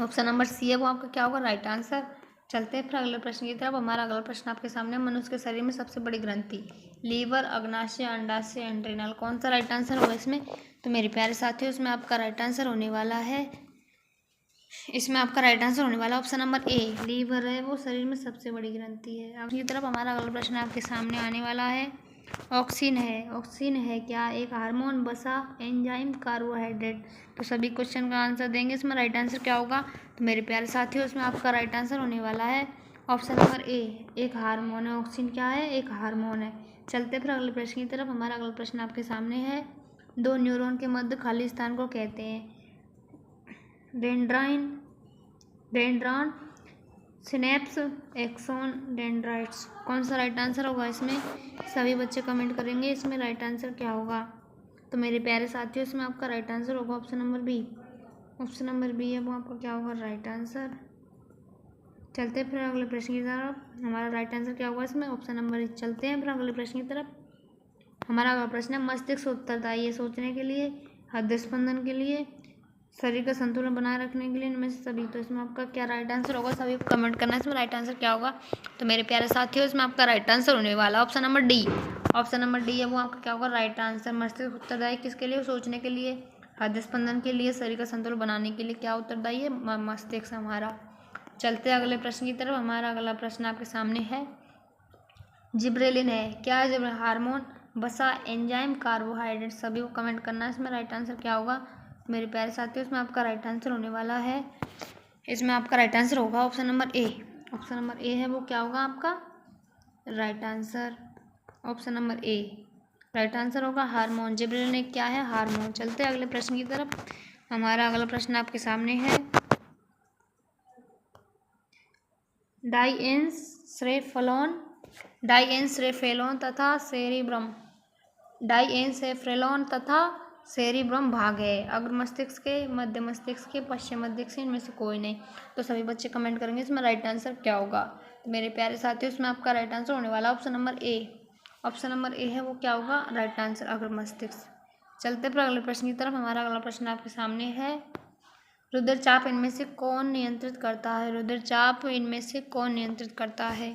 ऑप्शन नंबर सी है वो आपका क्या होगा? Right answer. चलते हैं फिर अगले प्रश्न की तरफ। हमारा अगला प्रश्न आपके सामने, मनुष्य के शरीर में सबसे बड़ी ग्रंथि, लीवर, अग्नाशय, अंडाशय, एंड्रिनल, कौन सा राइट आंसर होगा इसमें? तो मेरे प्यारे साथियों इसमें आपका राइट आंसर होने वाला है, इसमें आपका राइट आंसर होने वाला ऑप्शन नंबर ए, लीवर है वो शरीर में सबसे बड़ी ग्रंथि है। अब की तरफ हमारा अगला प्रश्न आपके सामने आने वाला है। ऑक्सीन है, ऑक्सीन है क्या? एक हार्मोन, वसा, एंजाइम, कार्बोहाइड्रेट। तो सभी क्वेश्चन का आंसर देंगे, इसमें राइट आंसर क्या होगा? तो मेरे प्यारे साथियों इसमें आपका राइट आंसर होने वाला है ऑप्शन नंबर ए, एक हार्मोन है। ऑक्सीन क्या है? एक हार्मोन है। चलते फिर अगले प्रश्न की तरफ। हमारा अगला प्रश्न आपके सामने है, दो न्यूरॉन के मध्य खाली स्थान को कहते हैं? Dendron, synapse, axon, dendrites. कौन सा राइट आंसर होगा इसमें? सभी बच्चे कमेंट करेंगे इसमें राइट आंसर क्या होगा। तो मेरे प्यारे साथियों इसमें आपका राइट आंसर होगा option number B. Option number B है वो आपका क्या होगा? Right answer. चलते हैं फिर अगले प्रश्न की तरफ। हमारा राइट आंसर क्या होगा इसमें? ऑप्शन नंबर ए। चलते हैं फिर अगले प्रश्न की तरफ। हमारा अगला प्रश्न है, मस्तिष्क उत्तरदायी है सोचने के लिए, हृदय स्पंदन के लिए, शरीर का संतुलन बनाए रखने के लिए, इनमें से सभी। तो इसमें आपका क्या राइट आंसर होगा? सभी को कमेंट करना है इसमें राइट आंसर क्या होगा। तो मेरे प्यारे साथियों इसमें आपका राइट आंसर होने वाला option number D. Option number D है वो आपका क्या होगा? Right answer. मस्तिष्क उत्तरदायी किसके लिए? सोचने के लिए, हृदय स्पंदन के लिए, शरीर का संतुलन बनाने के लिए। क्या उत्तरदायी है? मस्तिष्क हमारा। चलते हैं अगले प्रश्न की तरफ। हमारा अगला प्रश्न आपके सामने है, जिब्रेलिन है क्या? जिब्रेलिन हार्मोन, वसा, एंजाइम, कार्बोहाइड्रेट। सभी को कमेंट करना है इसमें राइट आंसर क्या होगा। मेरे प्यारे साथियों इसमें आपका राइट आंसर होने वाला है, इसमें आपका राइट आंसर होगा option number A. Option number A है वो क्या होगा आपका? Right answer. ऑप्शन नंबर ए राइट आंसर होगा, हार्मोन। जिब्रेलिन क्या है? हार्मोन। चलते हैं अगले प्रश्न की तरफ। हमारा अगला प्रश्न आपके सामने है, डाइएन्सेफ्रेलोन तथा सेरिब्रम। डाइएन्सेफ्रेलोन तथा सेरिब्रम भाग है, अग्र मस्तिष्क के, मध्य मस्तिष्क के, पश्चिम मस्तिष्क के, इनमें से कोई नहीं। तो सभी बच्चे कमेंट करेंगे इसमें राइट आंसर क्या होगा। तो मेरे प्यारे साथियों इसमें आपका राइट आंसर होने वाला option number A. Option number A है वो क्या होगा? राइट आंसर, अग्र मस्तिष्क। चलते पर अगले प्रश्न की तरफ। हमारा अगला प्रश्न आपके सामने है, रुद्रचाप इनमें से कौन नियंत्रित करता है? रुद्रचाप इनमें से कौन नियंत्रित करता है?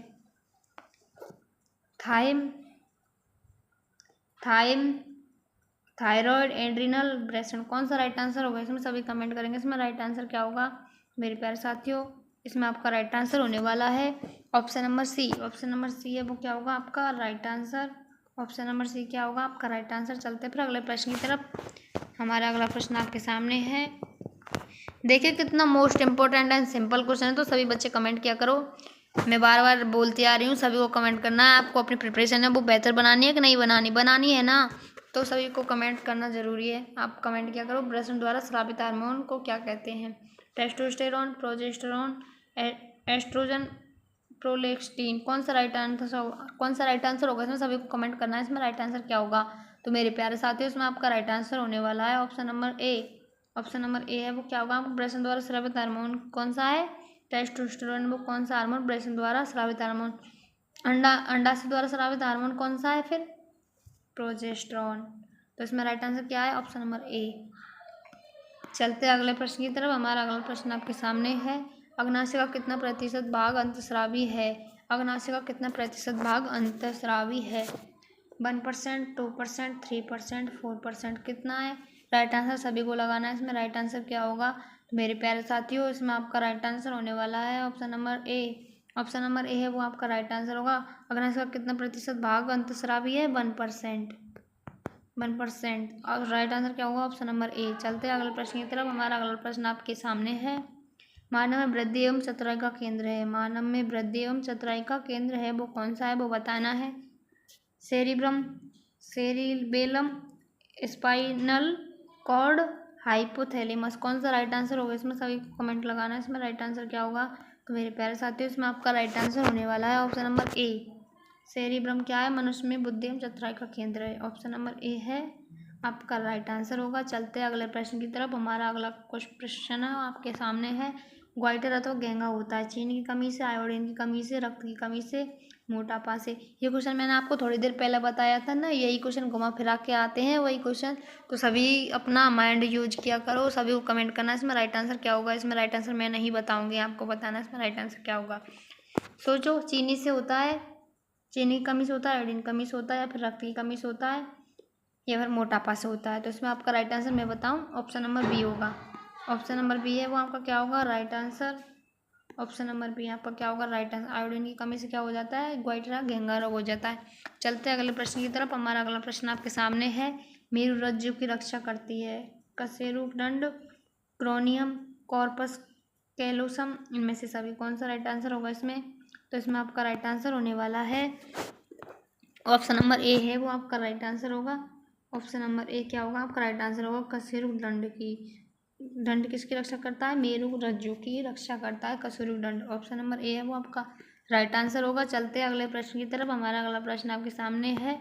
Thyroid, adrenal, breast. कौन सा राइट आंसर होगा इसमें? सभी कमेंट करेंगे इसमें राइट आंसर क्या होगा। मेरे प्यारे साथियों इसमें आपका राइट आंसर होने वाला है option number C. Option number C है वो क्या होगा आपका? Right answer. Option number C क्या होगा आपका? Right answer. चलते फिर अगले प्रश्न की तरफ। हमारा अगला प्रश्न आपके सामने है, देखिए कितना most important and simple question है, तो सभी बच्चे कमेंट किया करो। मैं बार बार बोलती आ रही हूँ, सभी को कमेंट करना है। आपको अपनी प्रिपरेशन है वो बेहतर बनानी है कि नहीं बनानी? बनानी है ना, तो सभी को कमेंट करना जरूरी है। आप कमेंट किया करो, ब्रेस्ट द्वारा स्रावित हार्मोन को क्या कहते हैं? Testosterone, progesterone, oestrogen, prolactin. कौन सा राइट आंसर होगा इसमें? सभी को कमेंट करना है इसमें राइट आंसर क्या होगा। तो मेरे प्यारे साथियों इसमें आपका राइट आंसर होने वाला है option number A. Option number A है वो क्या होगा? ब्रेस्ट द्वारा स्रावित हार्मोन कौन सा है? टेस्टोस्टेरोन। वो कौन सा हार्मोन? ब्रेस्ट द्वारा स्रावित हार्मोन। अंडाशय द्वारा स्रावित हार्मोन कौन सा है फिर? प्रोजेस्टेरोन। तो इसमें राइट आंसर क्या है? ऑप्शन नंबर ए। चलते अगले प्रश्न की तरफ। हमारा अगला प्रश्न आपके सामने है, अग्नाशय का कितना प्रतिशत भाग अंतःस्रावी है? अग्नाशय का कितना प्रतिशत भाग अंतःस्रावी है? 1%, 2%, 3%, 4%। कितना है? राइट आंसर सभी को लगाना है इसमें राइट आंसर क्या होगा। मेरे प्यारे साथियों इसमें आपका राइट आंसर होने वाला है option number A. Option number A है वो आपका राइट आंसर होगा। अग्नाशय का कितना प्रतिशत भाग अंतःस्रावी है? 1%। 1%। और राइट आंसर क्या होगा? ऑप्शन नंबर ए। चलते हैं अगले प्रश्न की तरफ। हमारा अगला प्रश्न आपके सामने है, मानव में वृद्धि एवं चतुराई का केंद्र है। मानव में वृद्धि एवं चतुराई का केंद्र है वो कौन सा है? वो बताना है। Cerebrum, cerebellum, spinal cord, hypothalamus. कौन सा राइट आंसर होगा इसमें? सभी को कमेंट लगाना है इसमें राइट आंसर क्या होगा। तो मेरे प्यारे साथियों इसमें आपका राइट आंसर होने वाला है ऑप्शन नंबर ए। सेरिब्रम क्या है? मनुष्य में बुद्धि एवं चतुराई का केंद्र है। ऑप्शन नंबर ए है आपका राइट आंसर होगा। चलते हैं अगले प्रश्न की तरफ। हमारा अगला प्रश्न आपके सामने है, ग्वाइटर अथवा गेंगा होता है चीनी की कमी से, आयोडीन की कमी से, रक्त की कमी से, मोटापा से। ये क्वेश्चन मैंने आपको थोड़ी देर पहले बताया था ना, यही क्वेश्चन घुमा फिरा के आते हैं वही क्वेश्चन। तो सभी अपना माइंड यूज किया करो, सभी को कमेंट करना इसमें राइट आंसर क्या होगा। इसमें राइट आंसर मैं नहीं बताऊंगी, आपको बताना इसमें राइट आंसर क्या होगा। सोचो, चीनी से होता है, चीनी की कमी से होता है, आयोडीन की कमी से होता है, या फिर रक्त की कमी से होता है, या फिर मोटापा से होता है। तो इसमें आपका राइट आंसर मैं बताऊं, ऑप्शन नंबर बी होगा। ऑप्शन नंबर बी है वो आपका क्या होगा right answer. Option number B आपका क्या होगा राइट आंसर। आयोडीन की कमी से क्या हो जाता है, गोइटरा घेंगा रोग हो जाता है। चलते हैं अगले प्रश्न की तरफ। हमारा अगला प्रश्न आपके सामने है, मेरुरज्जु की रक्षा करती है कशेरुकदंड, क्रोनियम, कॉर्पस कैलोसम, इनमें से सभी कौन सा राइट आंसर होगा इसमें। तो इसमें आपका राइट आंसर होने वाला है ऑप्शन नंबर ए है वो आपका राइट आंसर होगा। ऑप्शन नंबर ए क्या होगा आपका राइट आंसर होगा, कशेरुकदंड की। दंड किसकी रक्षा करता है, मेरुरज्जु की रक्षा करता है कशेरुकदंड। ऑप्शन नंबर ए है वो आपका राइट आंसर होगा। चलते हैं अगले प्रश्न की तरफ। हमारा अगला प्रश्न आपके सामने है,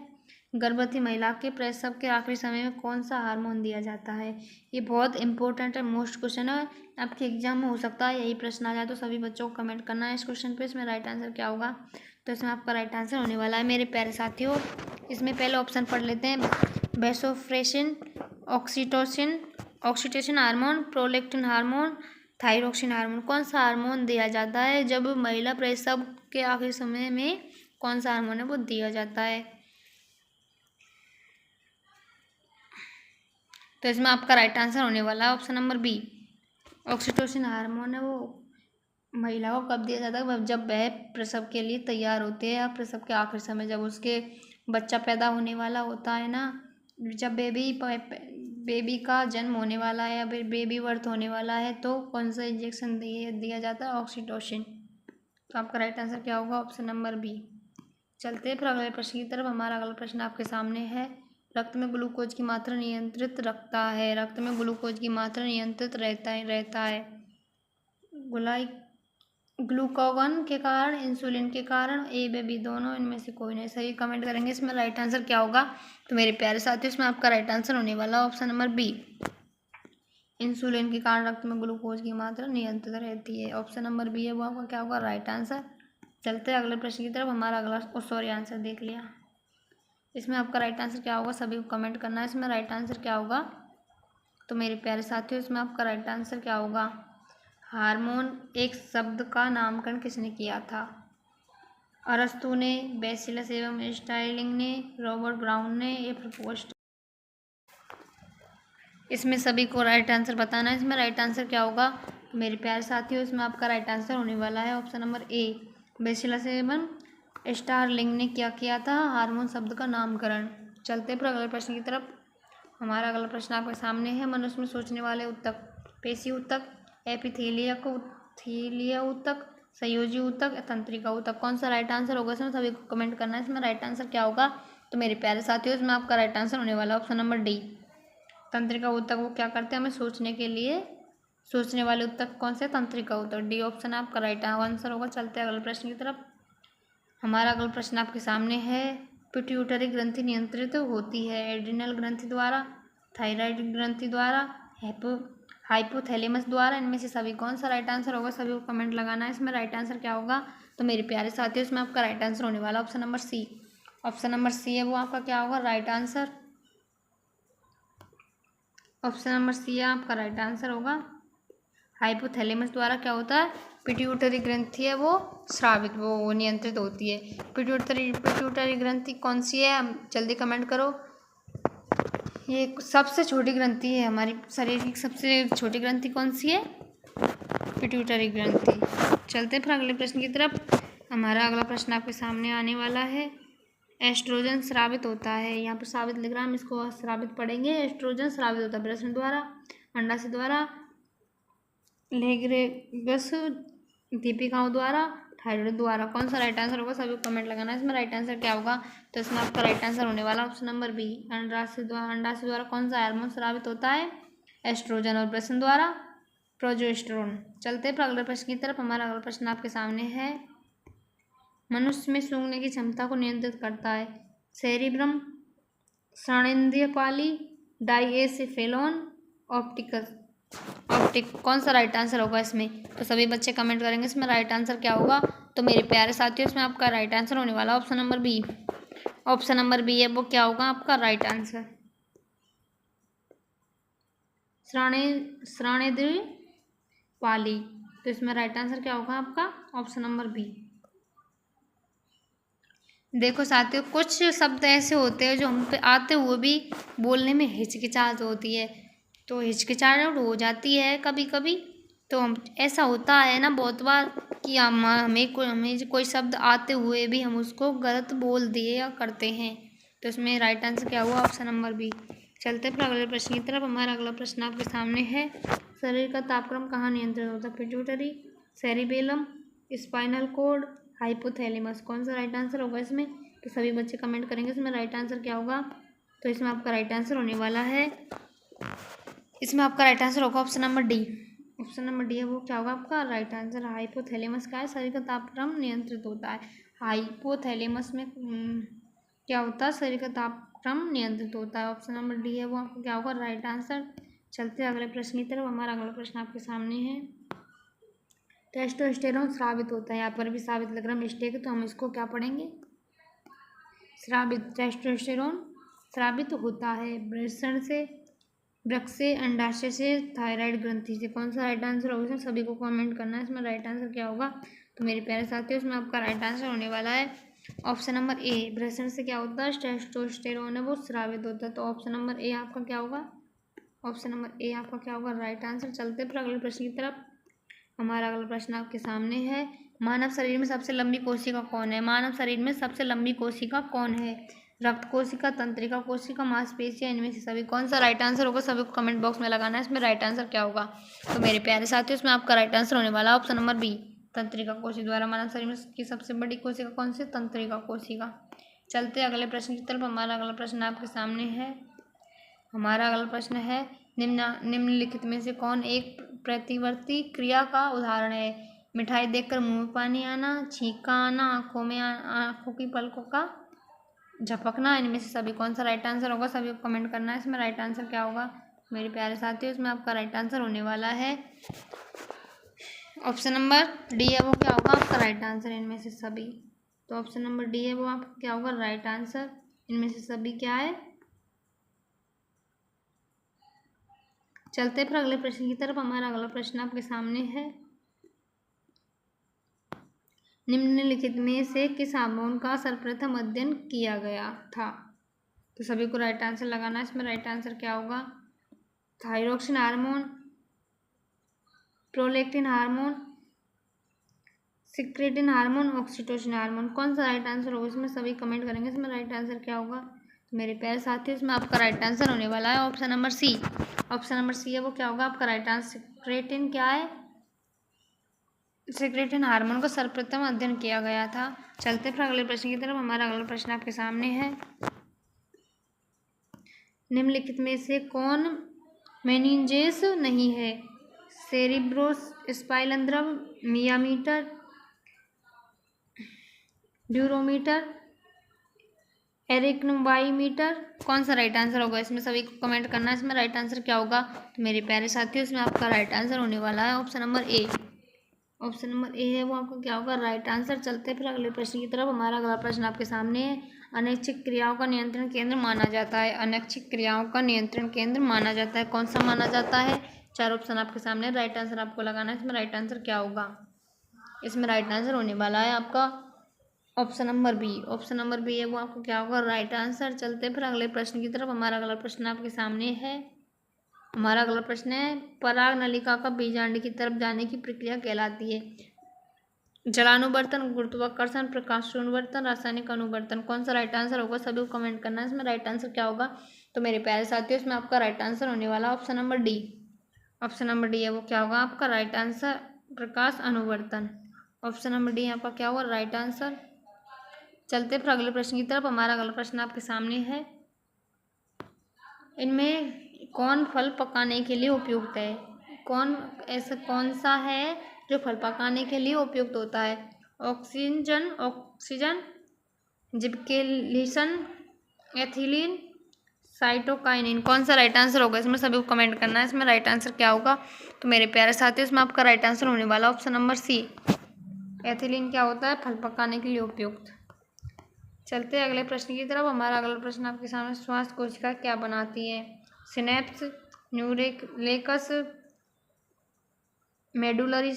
गर्भवती महिला के प्रसव के आखिरी समय में कौन सा हार्मोन दिया जाता है। ये बहुत इंपॉर्टेंट है, मोस्ट क्वेश्चन है, आपके एग्जाम में हो सकता है यही प्रश्न आ जाए। तो सभी बच्चों को कमेंट करना है इस क्वेश्चन पे, इसमें राइट आंसर क्या होगा। तो इसमें आपका राइट आंसर होने वाला है मेरे प्यारे साथियों, इसमें पहले ऑप्शन पढ़ लेते हैं। Vasopressin, oxytocin, oxytocin hormone, prolactin hormone, thyroxine hormone. कौन सा हार्मोन दिया जाता है जब महिला प्रसव के आखिरी समय में, कौन सा हार्मोन है वो दिया जाता है। तो इसमें आपका राइट आंसर होने वाला है option number B. Oxytocin hormone है वो महिला को कब दिया जाता है, जब वह प्रसव के लिए तैयार होती है, या प्रसव के आखिरी समय जब उसके बच्चा पैदा होने वाला होता है ना, जब बेबी का जन्म होने वाला है या फिर बेबी बर्थ होने वाला है, तो कौन सा इंजेक्शन दिया जाता है, ऑक्सीटोसिन। तो आपका राइट आंसर क्या होगा, ऑप्शन नंबर बी। चलते हैं फिर अगले प्रश्न की तरफ। हमारा अगला प्रश्न आपके सामने है, रक्त में ग्लूकोज की मात्रा नियंत्रित रखता है। रक्त में ग्लूकोज की मात्रा नियंत्रित रहता है ग्लूकागॉन के कारण, इंसुलिन के कारण, ए व बी दोनों, इनमें से कोई नहीं। सही कमेंट करेंगे इसमें राइट आंसर क्या होगा। तो मेरे प्यारे साथियों इसमें आपका राइट आंसर होने वाला ऑप्शन नंबर बी। इंसुलिन के कारण रक्त में ग्लूकोज की मात्रा नियंत्रित रहती है। ऑप्शन नंबर बी है वो आपका क्या होगा राइट आंसर। चलते हैं अगले प्रश्न की तरफ। हमारा अगला सॉरी आंसर देख लिया। इसमें आपका राइट आंसर क्या होगा, सभी को कमेंट करना है इसमें राइट आंसर क्या होगा। तो मेरे प्यारे साथियों इसमें आपका राइट आंसर क्या होगा। हार्मोन एक शब्द का नामकरण किसने किया था। अरस्तु ने, बेसिलस एवं स्टार्लिंग ने, रॉबर्ट ब्राउन ने, या फिर पोस्ट। इसमें सभी को राइट आंसर बताना है, इसमें राइट आंसर क्या होगा। तो मेरे प्यारे साथियों इसमें आपका राइट आंसर होने वाला है ऑप्शन नंबर ए। बेसिलस एवं स्टार्लिंग ने क्या किया था, हार्मोन शब्द का नामकरण। चलते पर अगले प्रश्न की तरफ। हमारा अगला प्रश्न आपके सामने है, मनुष्य में सोचने वाले ऊतक, पेशी ऊतक, एपिथेलियक ऊतक, संयोजी ऊतक, तंत्रिका ऊतक। कौन सा राइट आंसर होगा इसमें सभी को कमेंट करना है, इसमें राइट आंसर क्या होगा। तो मेरे प्यारे साथियों इसमें आपका राइट आंसर होने वाला ऑप्शन नंबर डी। तंत्रिका ऊतक वो क्या करते हैं, हमें सोचने के लिए, सोचने वाले ऊतक कौन से, तंत्रिका ऊतक। डी ऑप्शन आपका राइट आंसर होगा। चलते हैं अगले प्रश्न की तरफ। हमारा अगला प्रश्न आपके सामने है, पिट्यूटरी ग्रंथि नियंत्रित होती है एड्रिनल ग्रंथि द्वारा, थायराइड ग्रंथि द्वारा, हाइपोथैलेमस द्वारा, इनमें से सभी कौन सा राइट आंसर होगा, सभी को कमेंट लगाना है इसमें राइट आंसर क्या होगा। तो मेरे प्यारे साथियों इसमें आपका राइट आंसर होने वाला option number C. Option number C है वो आपका क्या होगा right answer. Option number C है आपका राइट आंसर होगा। हाइपोथैलेमस द्वारा क्या होता है, पिट्यूटरी ग्रंथि है वो स्रावित, वो नियंत्रित होती है। पिट्यूटरी ग्रंथि कौन सी है, जल्दी कमेंट करो। ये सबसे छोटी ग्रंथि है, हमारी शरीर की सबसे छोटी ग्रंथि कौन सी है, पिट्यूटरी ग्रंथि। चलते हैं फिर अगले प्रश्न की तरफ। हमारा अगला प्रश्न आपके सामने आने वाला है, एस्ट्रोजन स्रावित होता है, यहाँ पर स्रावित लिख रहा है, हम इसको स्रावित पढ़ेंगे। एस्ट्रोजन स्रावित होता है वृषण द्वारा, अंडाशय द्वारा, लेग्रेगस दीपिकाओं द्वारा, थायराइड द्वारा। कौन सा राइट आंसर होगा, सभी को कमेंट लगाना है इसमें राइट आंसर क्या होगा। तो इसमें आपका राइट आंसर होने वाला ऑप्शन नंबर बी। अंडाशय द्वारा कौन सा हार्मोन स्रावित होता है, एस्ट्रोजन, और वृषण द्वारा प्रोजेस्टेरोन। चलते हैं अगले प्रश्न की तरफ। हमारा अगला प्रश्न आपके सामने है, मनुष्य में सूंघने की क्षमता को नियंत्रित करता है सेरिब्रम, श्रवणेंद्रिय पाली, डाइएसेफेलोन, ऑप्टिकस। ऑप्टिक कौन सा राइट आंसर होगा इसमें? तो सभी बच्चे कमेंट करेंगे इसमें राइट आंसर क्या होगा। तो मेरे प्यारे साथियों इसमें आपका राइट आंसर होने वाला option number B. Option number B है वो क्या होगा आपका राइट आंसर। श्राणेद्री पाली, तो इसमें राइट आंसर क्या होगा आपका ऑप्शन नंबर बी। देखो साथियों, कुछ शब्द ऐसे होते हैं जो हम पे आते हुए भी बोलने में हिचकिचाहट होती है, तो हिचकिचाहट हो जाती है कभी कभी। तो हम ऐसा होता है ना बहुत बार कि हमें कोई शब्द आते हुए भी हम उसको गलत बोल दिए या करते हैं। तो इसमें राइट आंसर क्या हुआ ऑप्शन नंबर बी। चलते फिर अगले प्रश्न की तरफ। हमारा अगला प्रश्न आपके सामने है, शरीर का तापक्रम कहाँ नियंत्रित होता है? Pituitary, cerebellum, spinal cord, hypothalamus, कौन सा राइट आंसर होगा इसमें? तो सभी बच्चे कमेंट करेंगे इसमें राइट आंसर क्या होगा। तो इसमें आपका राइट आंसर होने वाला है, इसमें आपका राइट आंसर होगा option number D. Option number D है वो क्या होगा आपका राइट आंसर। हाइपोथैलेमस का है, शरीर का तापक्रम नियंत्रित होता है। हाइपोथैलेमस में क्या होता है? शरीर का तापक्रम नियंत्रित होता है। ऑप्शन नंबर डी है वो आपका क्या होगा राइट आंसर। चलते अगले प्रश्न की तरफ। हमारा अगला प्रश्न आपके सामने है, टेस्टोस्टेरोन स्रावित होता है। यहाँ पर भी साबित लग रहा है मिस्टेक है, तो हम इसको क्या पढ़ेंगे? स्रावित। टेस्टोस्टेरोन स्रावित होता है वृषण से, वृक्क से, अंडाशय से, थायराइड ग्रंथि से। कौन सा राइट आंसर होगा इसमें? सभी को कमेंट करना है इसमें राइट आंसर क्या होगा। तो मेरे प्यारे साथियों इसमें आपका राइट आंसर होने वाला है ऑप्शन नंबर ए। वृषण से क्या होता है? टेस्टोस्टेरोन है वो स्रावित होता है। तो ऑप्शन नंबर ए आपका क्या होगा? ऑप्शन नंबर ए आपका क्या होगा राइट आंसर। चलते फिर अगले प्रश्न की तरफ। हमारा अगला प्रश्न आपके सामने है, मानव शरीर में सबसे लंबी कोशिका कौन है? मानव शरीर में सबसे लंबी कोशिका कौन है? रक्त कोशिका, तंत्रिका कोशिका, मांसपेशियां, इनमें से सभी। कौन सा राइट आंसर होगा सभी को कमेंट बॉक्स में लगाना है इसमें राइट आंसर क्या होगा। तो मेरे प्यारे साथियों इसमें आपका राइट आंसर होने वाला ऑप्शन नंबर बी, तंत्रिका कोशिका। द्वारा मानव शरीर में की सबसे बड़ी कोशिका कौन सी? तंत्रिका कोशिका। चलते अगले प्रश्न की तरफ। हमारा अगला प्रश्न आपके सामने है, हमारा अगला प्रश्न है, निम्नलिखित में से कौन एक प्रतिवर्ती क्रिया का उदाहरण है? मिठाई देखकर मुंह में पानी आना, छींका आना, आंखों की पलकों का झपकना, इनमें से सभी। कौन सा राइट आंसर होगा सभी को कमेंट करना है इसमें राइट आंसर क्या होगा। मेरे प्यारे साथियों इसमें आपका राइट आंसर होने वाला है ऑप्शन नंबर डी है वो क्या होगा आपका राइट आंसर, इनमें से सभी। तो ऑप्शन नंबर डी है वो आपका क्या होगा राइट आंसर, इनमें से सभी क्या है। चलते फिर अगले प्रश्न की तरफ। हमारा अगला प्रश्न आपके सामने है, निम्नलिखित में से किस हार्मोन का सर्वप्रथम अध्ययन किया गया था? तो सभी को राइट आंसर लगाना है इसमें राइट आंसर क्या होगा। Thyroxine hormone, prolactin hormone, secretin hormone, oxytocin hormone. कौन सा राइट आंसर होगा इसमें सभी कमेंट करेंगे इसमें राइट आंसर क्या होगा। तो मेरे प्यारे साथियों इसमें आपका राइट आंसर होने वाला है option number C. Option number C है वो क्या होगा आपका राइट आंसर। सिक्रेटिन क्या है? सिक्रेटिन हार्मोन का सर्वप्रथम अध्ययन किया गया था। चलते फिर अगले प्रश्न की तरफ। हमारा अगला प्रश्न आपके सामने है, निम्नलिखित में से कौन मेनिंजेस नहीं है? सेरिब्रोस स्पाइनल मियामीटर, ड्यूरोमीटर, एरिक्नोबायोमीटर। कौन सा राइट आंसर होगा इसमें सभी को कमेंट करना है इसमें राइट आंसर क्या होगा। तो मेरे प्यारे साथियों इसमें आपका राइट आंसर होने वाला है option number A. Option number A है वो आपका क्या होगा राइट आंसर। चलते फिर अगले प्रश्न की तरफ। हमारा अगला प्रश्न आपके सामने है, अनैच्छिक क्रियाओं का नियंत्रण केंद्र माना जाता है। अनैच्छिक क्रियाओं का नियंत्रण केंद्र माना जाता है, कौन सा माना जाता है? चार ऑप्शन आपके सामने, राइट आंसर आपको लगाना है इसमें राइट आंसर क्या होगा। इसमें राइट आंसर होने वाला है आपका option number B. Option number B है वो आपको क्या होगा राइट आंसर। चलते फिर अगले प्रश्न की तरफ। हमारा अगला प्रश्न आपके सामने है, हमारा अगला प्रश्न है, पराग नलिका का बीजांड की तरफ जाने की प्रक्रिया कहलाती है? जलानुवर्तन, गुरुत्वाकर्षण, प्रकाशोन्वर्तन, रासायनिक अनुवर्तन। कौन सा राइट आंसर होगा सभी को कमेंट करना है इसमें राइट आंसर क्या होगा। तो मेरे प्यारे साथियों इसमें आपका राइट आंसर होने वाला option number D. Option number D है वो क्या होगा आपका राइट आंसर, प्रकाश अनुवर्तन। ऑप्शन नंबर डी आपका क्या होगा राइट आंसर। चलते फिर अगले प्रश्न की तरफ। हमारा अगला प्रश्न आपके सामने है, इनमें कौन फल पकाने के लिए उपयुक्त है? कौन सा है जो फल पकाने के लिए उपयुक्त होता है? Oxygen, gibberellin, ethylene, cytokinin. कौन सा राइट आंसर होगा इसमें सभी को कमेंट करना है। इसमें राइट आंसर क्या होगा तो मेरे प्यारे साथियों इसमें आपका राइट आंसर होने वाला ऑप्शन नंबर सी। एथिलीन क्या होता है? फल पकाने के लिए उपयुक्त। चलते हैं अगले प्रश्न की तरफ। हमारा अगला प्रश्न आपके सामने, श्वास कोशिका क्या बनाती है? सिनेप्स, न्यूक्लियस, मेडुलरी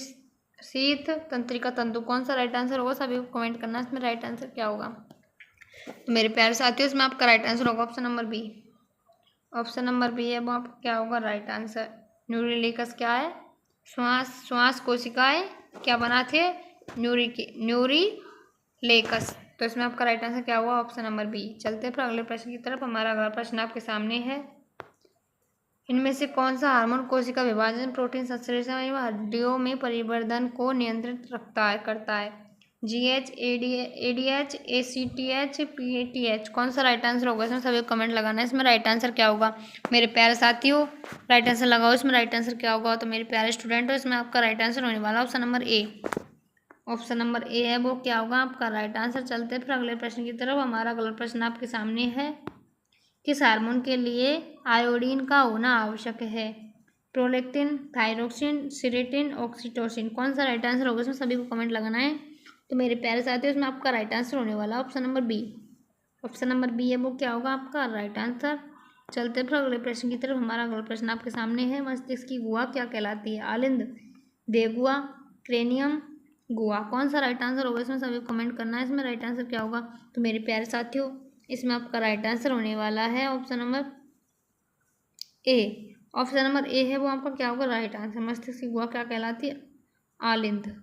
शीथ, तंत्रिका तंतु। कौन सा राइट आंसर होगा सभी को कमेंट करना है। इसमें राइट आंसर क्या होगा तो मेरे प्यारे साथियों इसमें आपका राइट आंसर होगा option number B. Option number B है वो आपका क्या होगा राइट आंसर। न्यूक्लियस क्या है? श्वास कोशिकाएं क्या बनाती है? न्यूक्लियस। तो इसमें आपका राइट आंसर क्या हुआ ऑप्शन नंबर बी। चलते हैं फिर अगले प्रश्न की तरफ। हमारा अगला प्रश्न आपके सामने है, इनमें से कौन सा हार्मोन कोशिका विभाजन, प्रोटीन संश्लेषण एवं हड्डियों में परिवर्धन को नियंत्रित करता है? GH, ADH, ACTH, PATH। कौन सा राइट आंसर होगा इसमें सभी को कमेंट लगाना है। इसमें राइट आंसर क्या होगा मेरे प्यारे साथियों? राइट आंसर लगाओ। इसमें राइट आंसर क्या होगा तो मेरे प्यारे स्टूडेंट हो इसमें आपका राइट आंसर होने वाला option number A. Option number A है वो क्या होगा आपका राइट आंसर। चलते फिर अगले प्रश्न की तरफ। हमारा अगला प्रश्न आपके सामने है, किस हार्मोन के लिए आयोडीन का होना आवश्यक है? Prolactin, thyroxine, serotonin, oxytocin. कौन सा राइट आंसर होगा इसमें सभी को कमेंट लगाना है। तो मेरे प्यारे साथियों इसमें आपका राइट आंसर होने वाला option number B. Option number B है वो क्या होगा आपका राइट आंसर। चलते फिर अगले प्रश्न की तरफ। हमारा अगला प्रश्न आपके सामने है, मस्तिष्क की गुहा क्या कहलाती है? आलिंद, देगुआ, क्रेनियम, गुहा। कौन सा राइट आंसर होगा इसमें सभी को कमेंट करना है। इसमें राइट आंसर क्या होगा तो मेरे प्यारे साथियों इसमें आपका राइट आंसर होने वाला है option number A. Option number A है वो आपका क्या होगा राइट आंसर। मस्तिष्क की गुहा क्या कहलाती है? आलिंद।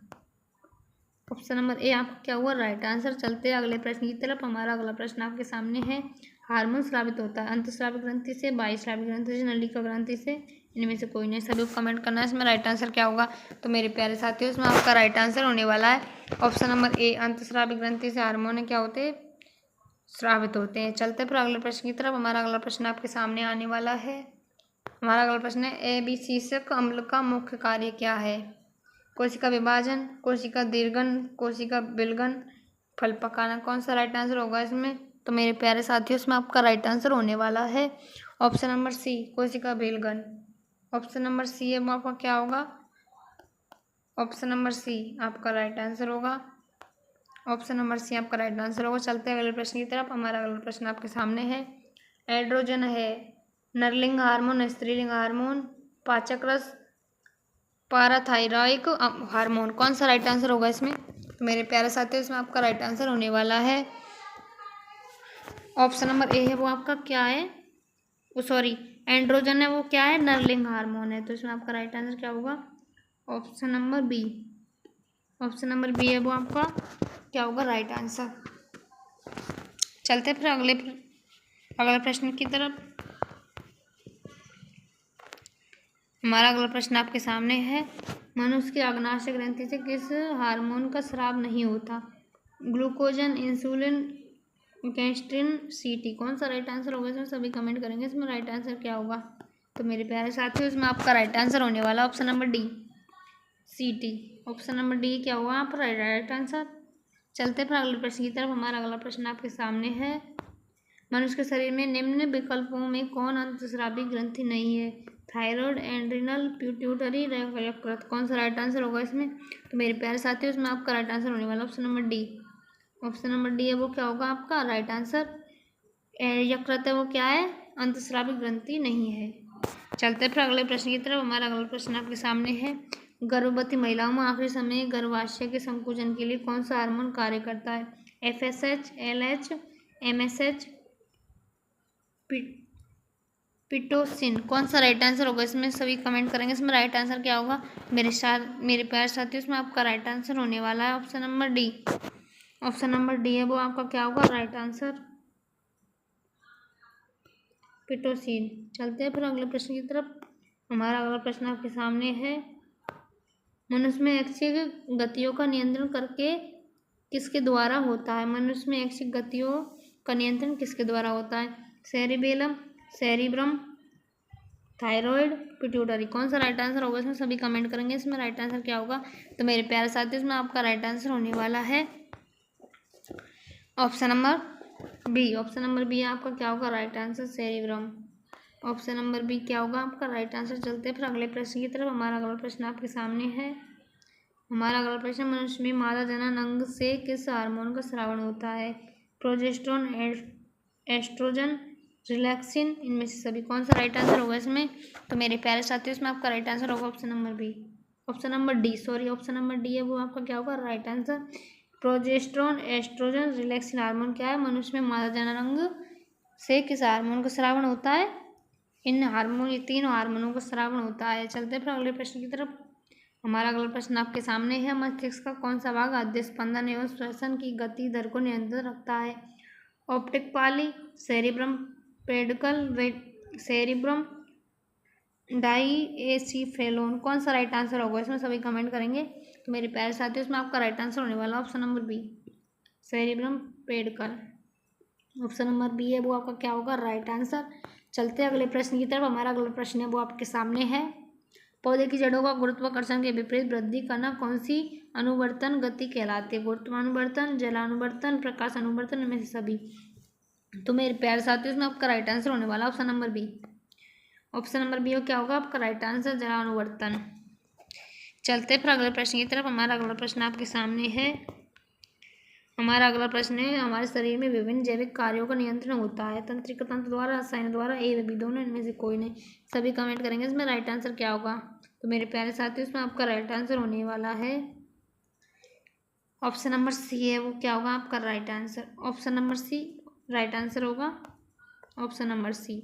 ऑप्शन नंबर ए आपका क्या हुआ राइट आंसर। चलते हैं अगले प्रश्न की तरफ। हमारा अगला प्रश्न आपके सामने है, हार्मोन स्रावित होता है अंतःस्रावी ग्रंथि से, बाह्यस्रावी ग्रंथि से, नलिका ग्रंथि से? इनमें से कोई नहीं, सभी को कमेंट करना है। इसमें राइट आंसर क्या होगा तो मेरे प्यारे साथियों इसमें आपका राइट आंसर होने वाला है ऑप्शन नंबर ए। अंतःस्रावी ग्रंथि से हार्मोन क्या होते हैं? स्रावित होते हैं। चलते फिर अगले प्रश्न की तरफ। हमारा अगला प्रश्न आपके सामने आने वाला है। हमारा अगला प्रश्न है, एबीसीसक अम्ल का मुख्य कार्य क्या है? कोशिका विभाजन, कोशिका दीर्घन, कोशिका विलगन, फल पकाना। कौन सा राइट आंसर होगा इसमें तो मेरे प्यारे साथियों इसमें आपका राइट आंसर होने वाला है ऑप्शन नंबर सी, कोशिका विलगन। ऑप्शन नंबर सी है वो आपका क्या होगा ऑप्शन नंबर सी आपका राइट आंसर होगा। ऑप्शन नंबर सी आपका राइट आंसर होगा। चलते हैं अगले प्रश्न की तरफ। हमारा अगला प्रश्न आपके सामने है, एड्रोजन है नरलिंग हार्मोन, स्त्रीलिंग हार्मोन, पाचक रस, पाराथायरॉइड हार्मोन। कौन सा राइट आंसर होगा इसमें तो मेरे प्यारे साथियों इसमें आपका राइट आंसर होने वाला है ऑप्शन नंबर ए है वो आपका क्या है वो सॉरी एंड्रोजन है वो क्या है? नरलिंग हार्मोन है। तो इसमें आपका राइट आंसर क्या होगा option number B. Option number B है वो आपका क्या होगा राइट आंसर। चलते फिर अगले प्रश्न की तरफ। हमारा अगला प्रश्न आपके सामने है, मनुष्य की अग्नाशय ग्रंथि से किस हार्मोन का स्राव नहीं होता? ग्लूकोजन, इंसुलिन, गैस्ट्रिन, सीटी। कौन सा राइट आंसर होगा इसमें सभी कमेंट करेंगे। इसमें राइट आंसर क्या होगा तो मेरे प्यारे साथियों इसमें आपका राइट आंसर होने वाला ऑप्शन नंबर डी, सीटी। ऑप्शन नंबर डी क्या हुआ आप राइट आंसर। चलते फिर अगले प्रश्न की तरफ। हमारा अगला प्रश्न आपके सामने है, मनुष्य के शरीर में निम्न विकल्पों में कौन अंतःस्रावी ग्रंथि नहीं है? थायराइड, एड्रिनल, पिट्यूटरी, यकृत। कौन सा राइट आंसर होगा इसमें तो मेरे प्यारे साथियों इसमें आपका राइट आंसर होने वाला option number D. Option number D है वो क्या होगा आपका राइट आंसर। यकृत है वो क्या है? अंतःस्रावी ग्रंथि नहीं है। चलते फिर अगले प्रश्न की तरफ। हमारा अगला प्रश्न आपके सामने है, गर्भवती महिलाओं में आखिरी समय गर्भाशय के संकुचन के लिए कौन सा हार्मोन कार्य करता है? FSH, LH, MSH, Pitocin. कौन सा राइट आंसर होगा इसमें सभी कमेंट करेंगे। इसमें राइट आंसर क्या होगा मेरे प्यारे साथियों इसमें आपका राइट आंसर होने वाला है option number D. Option number D है वो आपका क्या होगा राइट आंसर, पिटोसिन। चलते हैं फिर अगले प्रश्न की तरफ। हमारा अगला प्रश्न आपके सामने है, मनुष्य में ऐच्छिक गतियों का नियंत्रण करके किसके द्वारा होता है? मनुष्य में ऐच्छिक गतियों का नियंत्रण किसके द्वारा होता है? Cerebellum, cerebrum, thyroid, pituitary. कौन सा राइट आंसर होगा इसमें सभी कमेंट करेंगे। इसमें राइट आंसर क्या होगा तो मेरे प्यारे साथियों इसमें आपका राइट आंसर होने वाला है option number B, option number B आपका क्या होगा right answer, cerebrum. Option number B क्या होगा आपका राइट आंसर। चलते हैं फिर अगले प्रश्न की तरफ। हमारा अगला प्रश्न आपके सामने है। हमारा अगला प्रश्न, मनुष्य में मादा जनन अंग से किस हार्मोन का स्रावन होता है? प्रोजेस्टेरोन, एस्ट्रोजन, रिलैक्सिन, इनमें से सभी। कौन सा राइट आंसर होगा इसमें? तो मेरे प्यारे साथियों इसमें आपका राइट आंसर होगा option number B, option number D, sorry option number D है वो आपका क्या होगा right answer. Progesterone, oestrogen, relaxin hormone क्या है? मनुष्य में मादा जनन अंग से किस हार्मोन का स्रावन होता है? इन हार्मोन, ये तीनों हार्मोनों का स्रावन होता है। चलते फिर अगले प्रश्न की तरफ। हमारा अगला प्रश्न आपके सामने है। मस्तिष्क का कौन सा भाग आद्य स्पंदन एवं श्वसन की गति दर को नियंत्रित रखता है? ऑप्टिक पाली, सेरिब्रम पेडिकल, सेरिब्रम डाईएसीफेलोन। कौन सा राइट आंसर होगा इसमें? सभी कमेंट करेंगे। तो मेरे प्यारे साथियों इसमें आपका राइट आंसर होने वाला option number B, cerebrum pedicle. Option number B है वो आपका क्या होगा राइट आंसर। चलते हैं अगले प्रश्न की तरफ। हमारा अगला प्रश्न है वो आपके सामने है। पौधे की जड़ों का गुरुत्वाकर्षण के विपरीत वृद्धि करना कौन सी अनुवर्तन गति कहलाती है? गुरुत्वानुवर्तन, जलानुवर्तन, प्रकाश अनुवर्तन, इनमें से सभी। तो मेरे प्यारे साथियों इसमें आपका राइट आंसर होने वाला option number B, option number B क्या होगा आपका राइट आंसर, जलानुवर्तन। चलते फिर अगले प्रश्न की तरफ। हमारा अगला प्रश्न आपके सामने है। हमारा अगला प्रश्न है, हमारे शरीर में विभिन्न जैविक कार्यों का नियंत्रण होता है? तंत्रिका तंत्र द्वारा, रसायन द्वारा, ए व बी दोनों, इनमें से कोई नहीं। सभी कमेंट करेंगे इसमें राइट आंसर क्या होगा। तो मेरे प्यारे साथियों इसमें आपका राइट आंसर होने वाला है ऑप्शन नंबर सी है वो क्या होगा आपका right answer. Option number C right answer होगा, ऑप्शन नंबर सी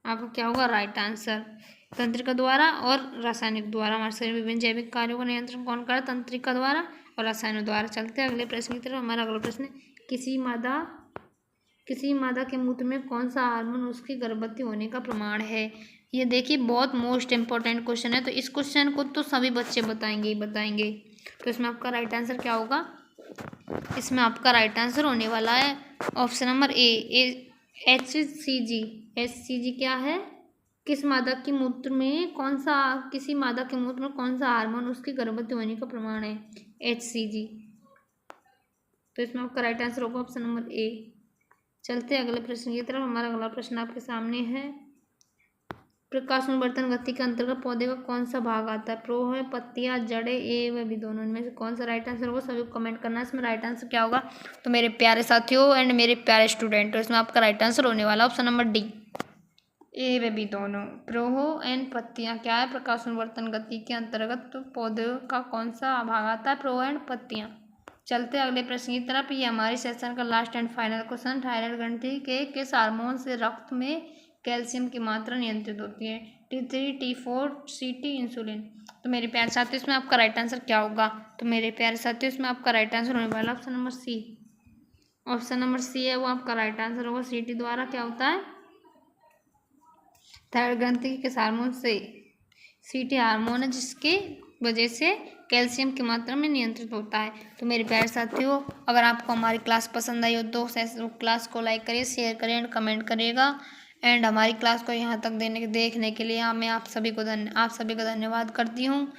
आपका क्या होगा राइट आंसर। तंत्रिका द्वारा और रासायनिक द्वारा हमारे शरीर में विभिन्न जैविक कार्यों का नियंत्रण कौन करे? तंत्रिका द्वारा और रसायनों द्वारा। चलते हैं अगले प्रश्न की तरफ। हमारा अगला प्रश्न, किसी मादा के मूत्र में कौन सा हार्मोन उसकी गर्भवती होने का प्रमाण है? ये देखिए बहुत मोस्ट इंपॉर्टेंट क्वेश्चन है, तो इस क्वेश्चन को तो सभी बच्चे बताएंगे ही बताएंगे। तो इसमें आपका राइट आंसर क्या होगा? इसमें आपका राइट आंसर होने वाला है ऑप्शन नंबर ए, HCG। HCG क्या है? किसी मादा के मूत्र में कौन सा हार्मोन उसकी गर्भवती होने का प्रमाण है? HCG। तो इसमें आपका राइट आंसर होगा ऑप्शन नंबर ए। चलते हैं अगले प्रश्न की तरफ। हमारा अगला प्रश्न आपके सामने है। प्रकाश अनुवर्तन गति के अंतर्गत पौधे का कौन सा भाग आता है? प्रो है, पत्तियां, जड़ें, ए व बी दोनों, इनमें से कौन सा राइट आंसर होगा? सभी को कमेंट करना है इसमें राइट आंसर क्या होगा। तो मेरे प्यारे साथियों एंड मेरे प्यारे स्टूडेंट, तो इसमें आपका राइट आंसर होने वाला ऑप्शन नंबर डी, ए व बी दोनों। प्रोहो एंड पत्तियां क्या है? प्रकाश अनुवर्तन गति के अंतर्गत तो पौधे का कौन सा भाग आता है? प्रो एंड पत्तियां। चलते अगले प्रश्न की तरफ। ये हमारे सेशन का last and final question. Thyroid ग्रंथि के किस हार्मोन से रक्त में कैल्शियम की मात्रा नियंत्रित होती है? T3, T4, CT, insulin. तो मेरे प्यारे साथियों इसमें आपका राइट आंसर क्या होगा? तो मेरे प्यारे साथियों इसमें आपका राइट आंसर होने वाला option number C, option number C है वो आपका राइट आंसर होगा। CT द्वारा क्या होता है? थायराइड ग्रंथि के किस हार्मोन से? CT हार्मोन है जिसकी वजह से कैल्शियम की मात्रा में नियंत्रित होता है। तो मेरे प्यारे साथियों अगर आपको हमारी क्लास पसंद आई हो तो क्लास को लाइक करिए, शेयर करिए एंड कमेंट करिएगा। एंड हमारी क्लास को यहाँ तक देखने के लिए आप सभी को धन्यवाद करती हूँ।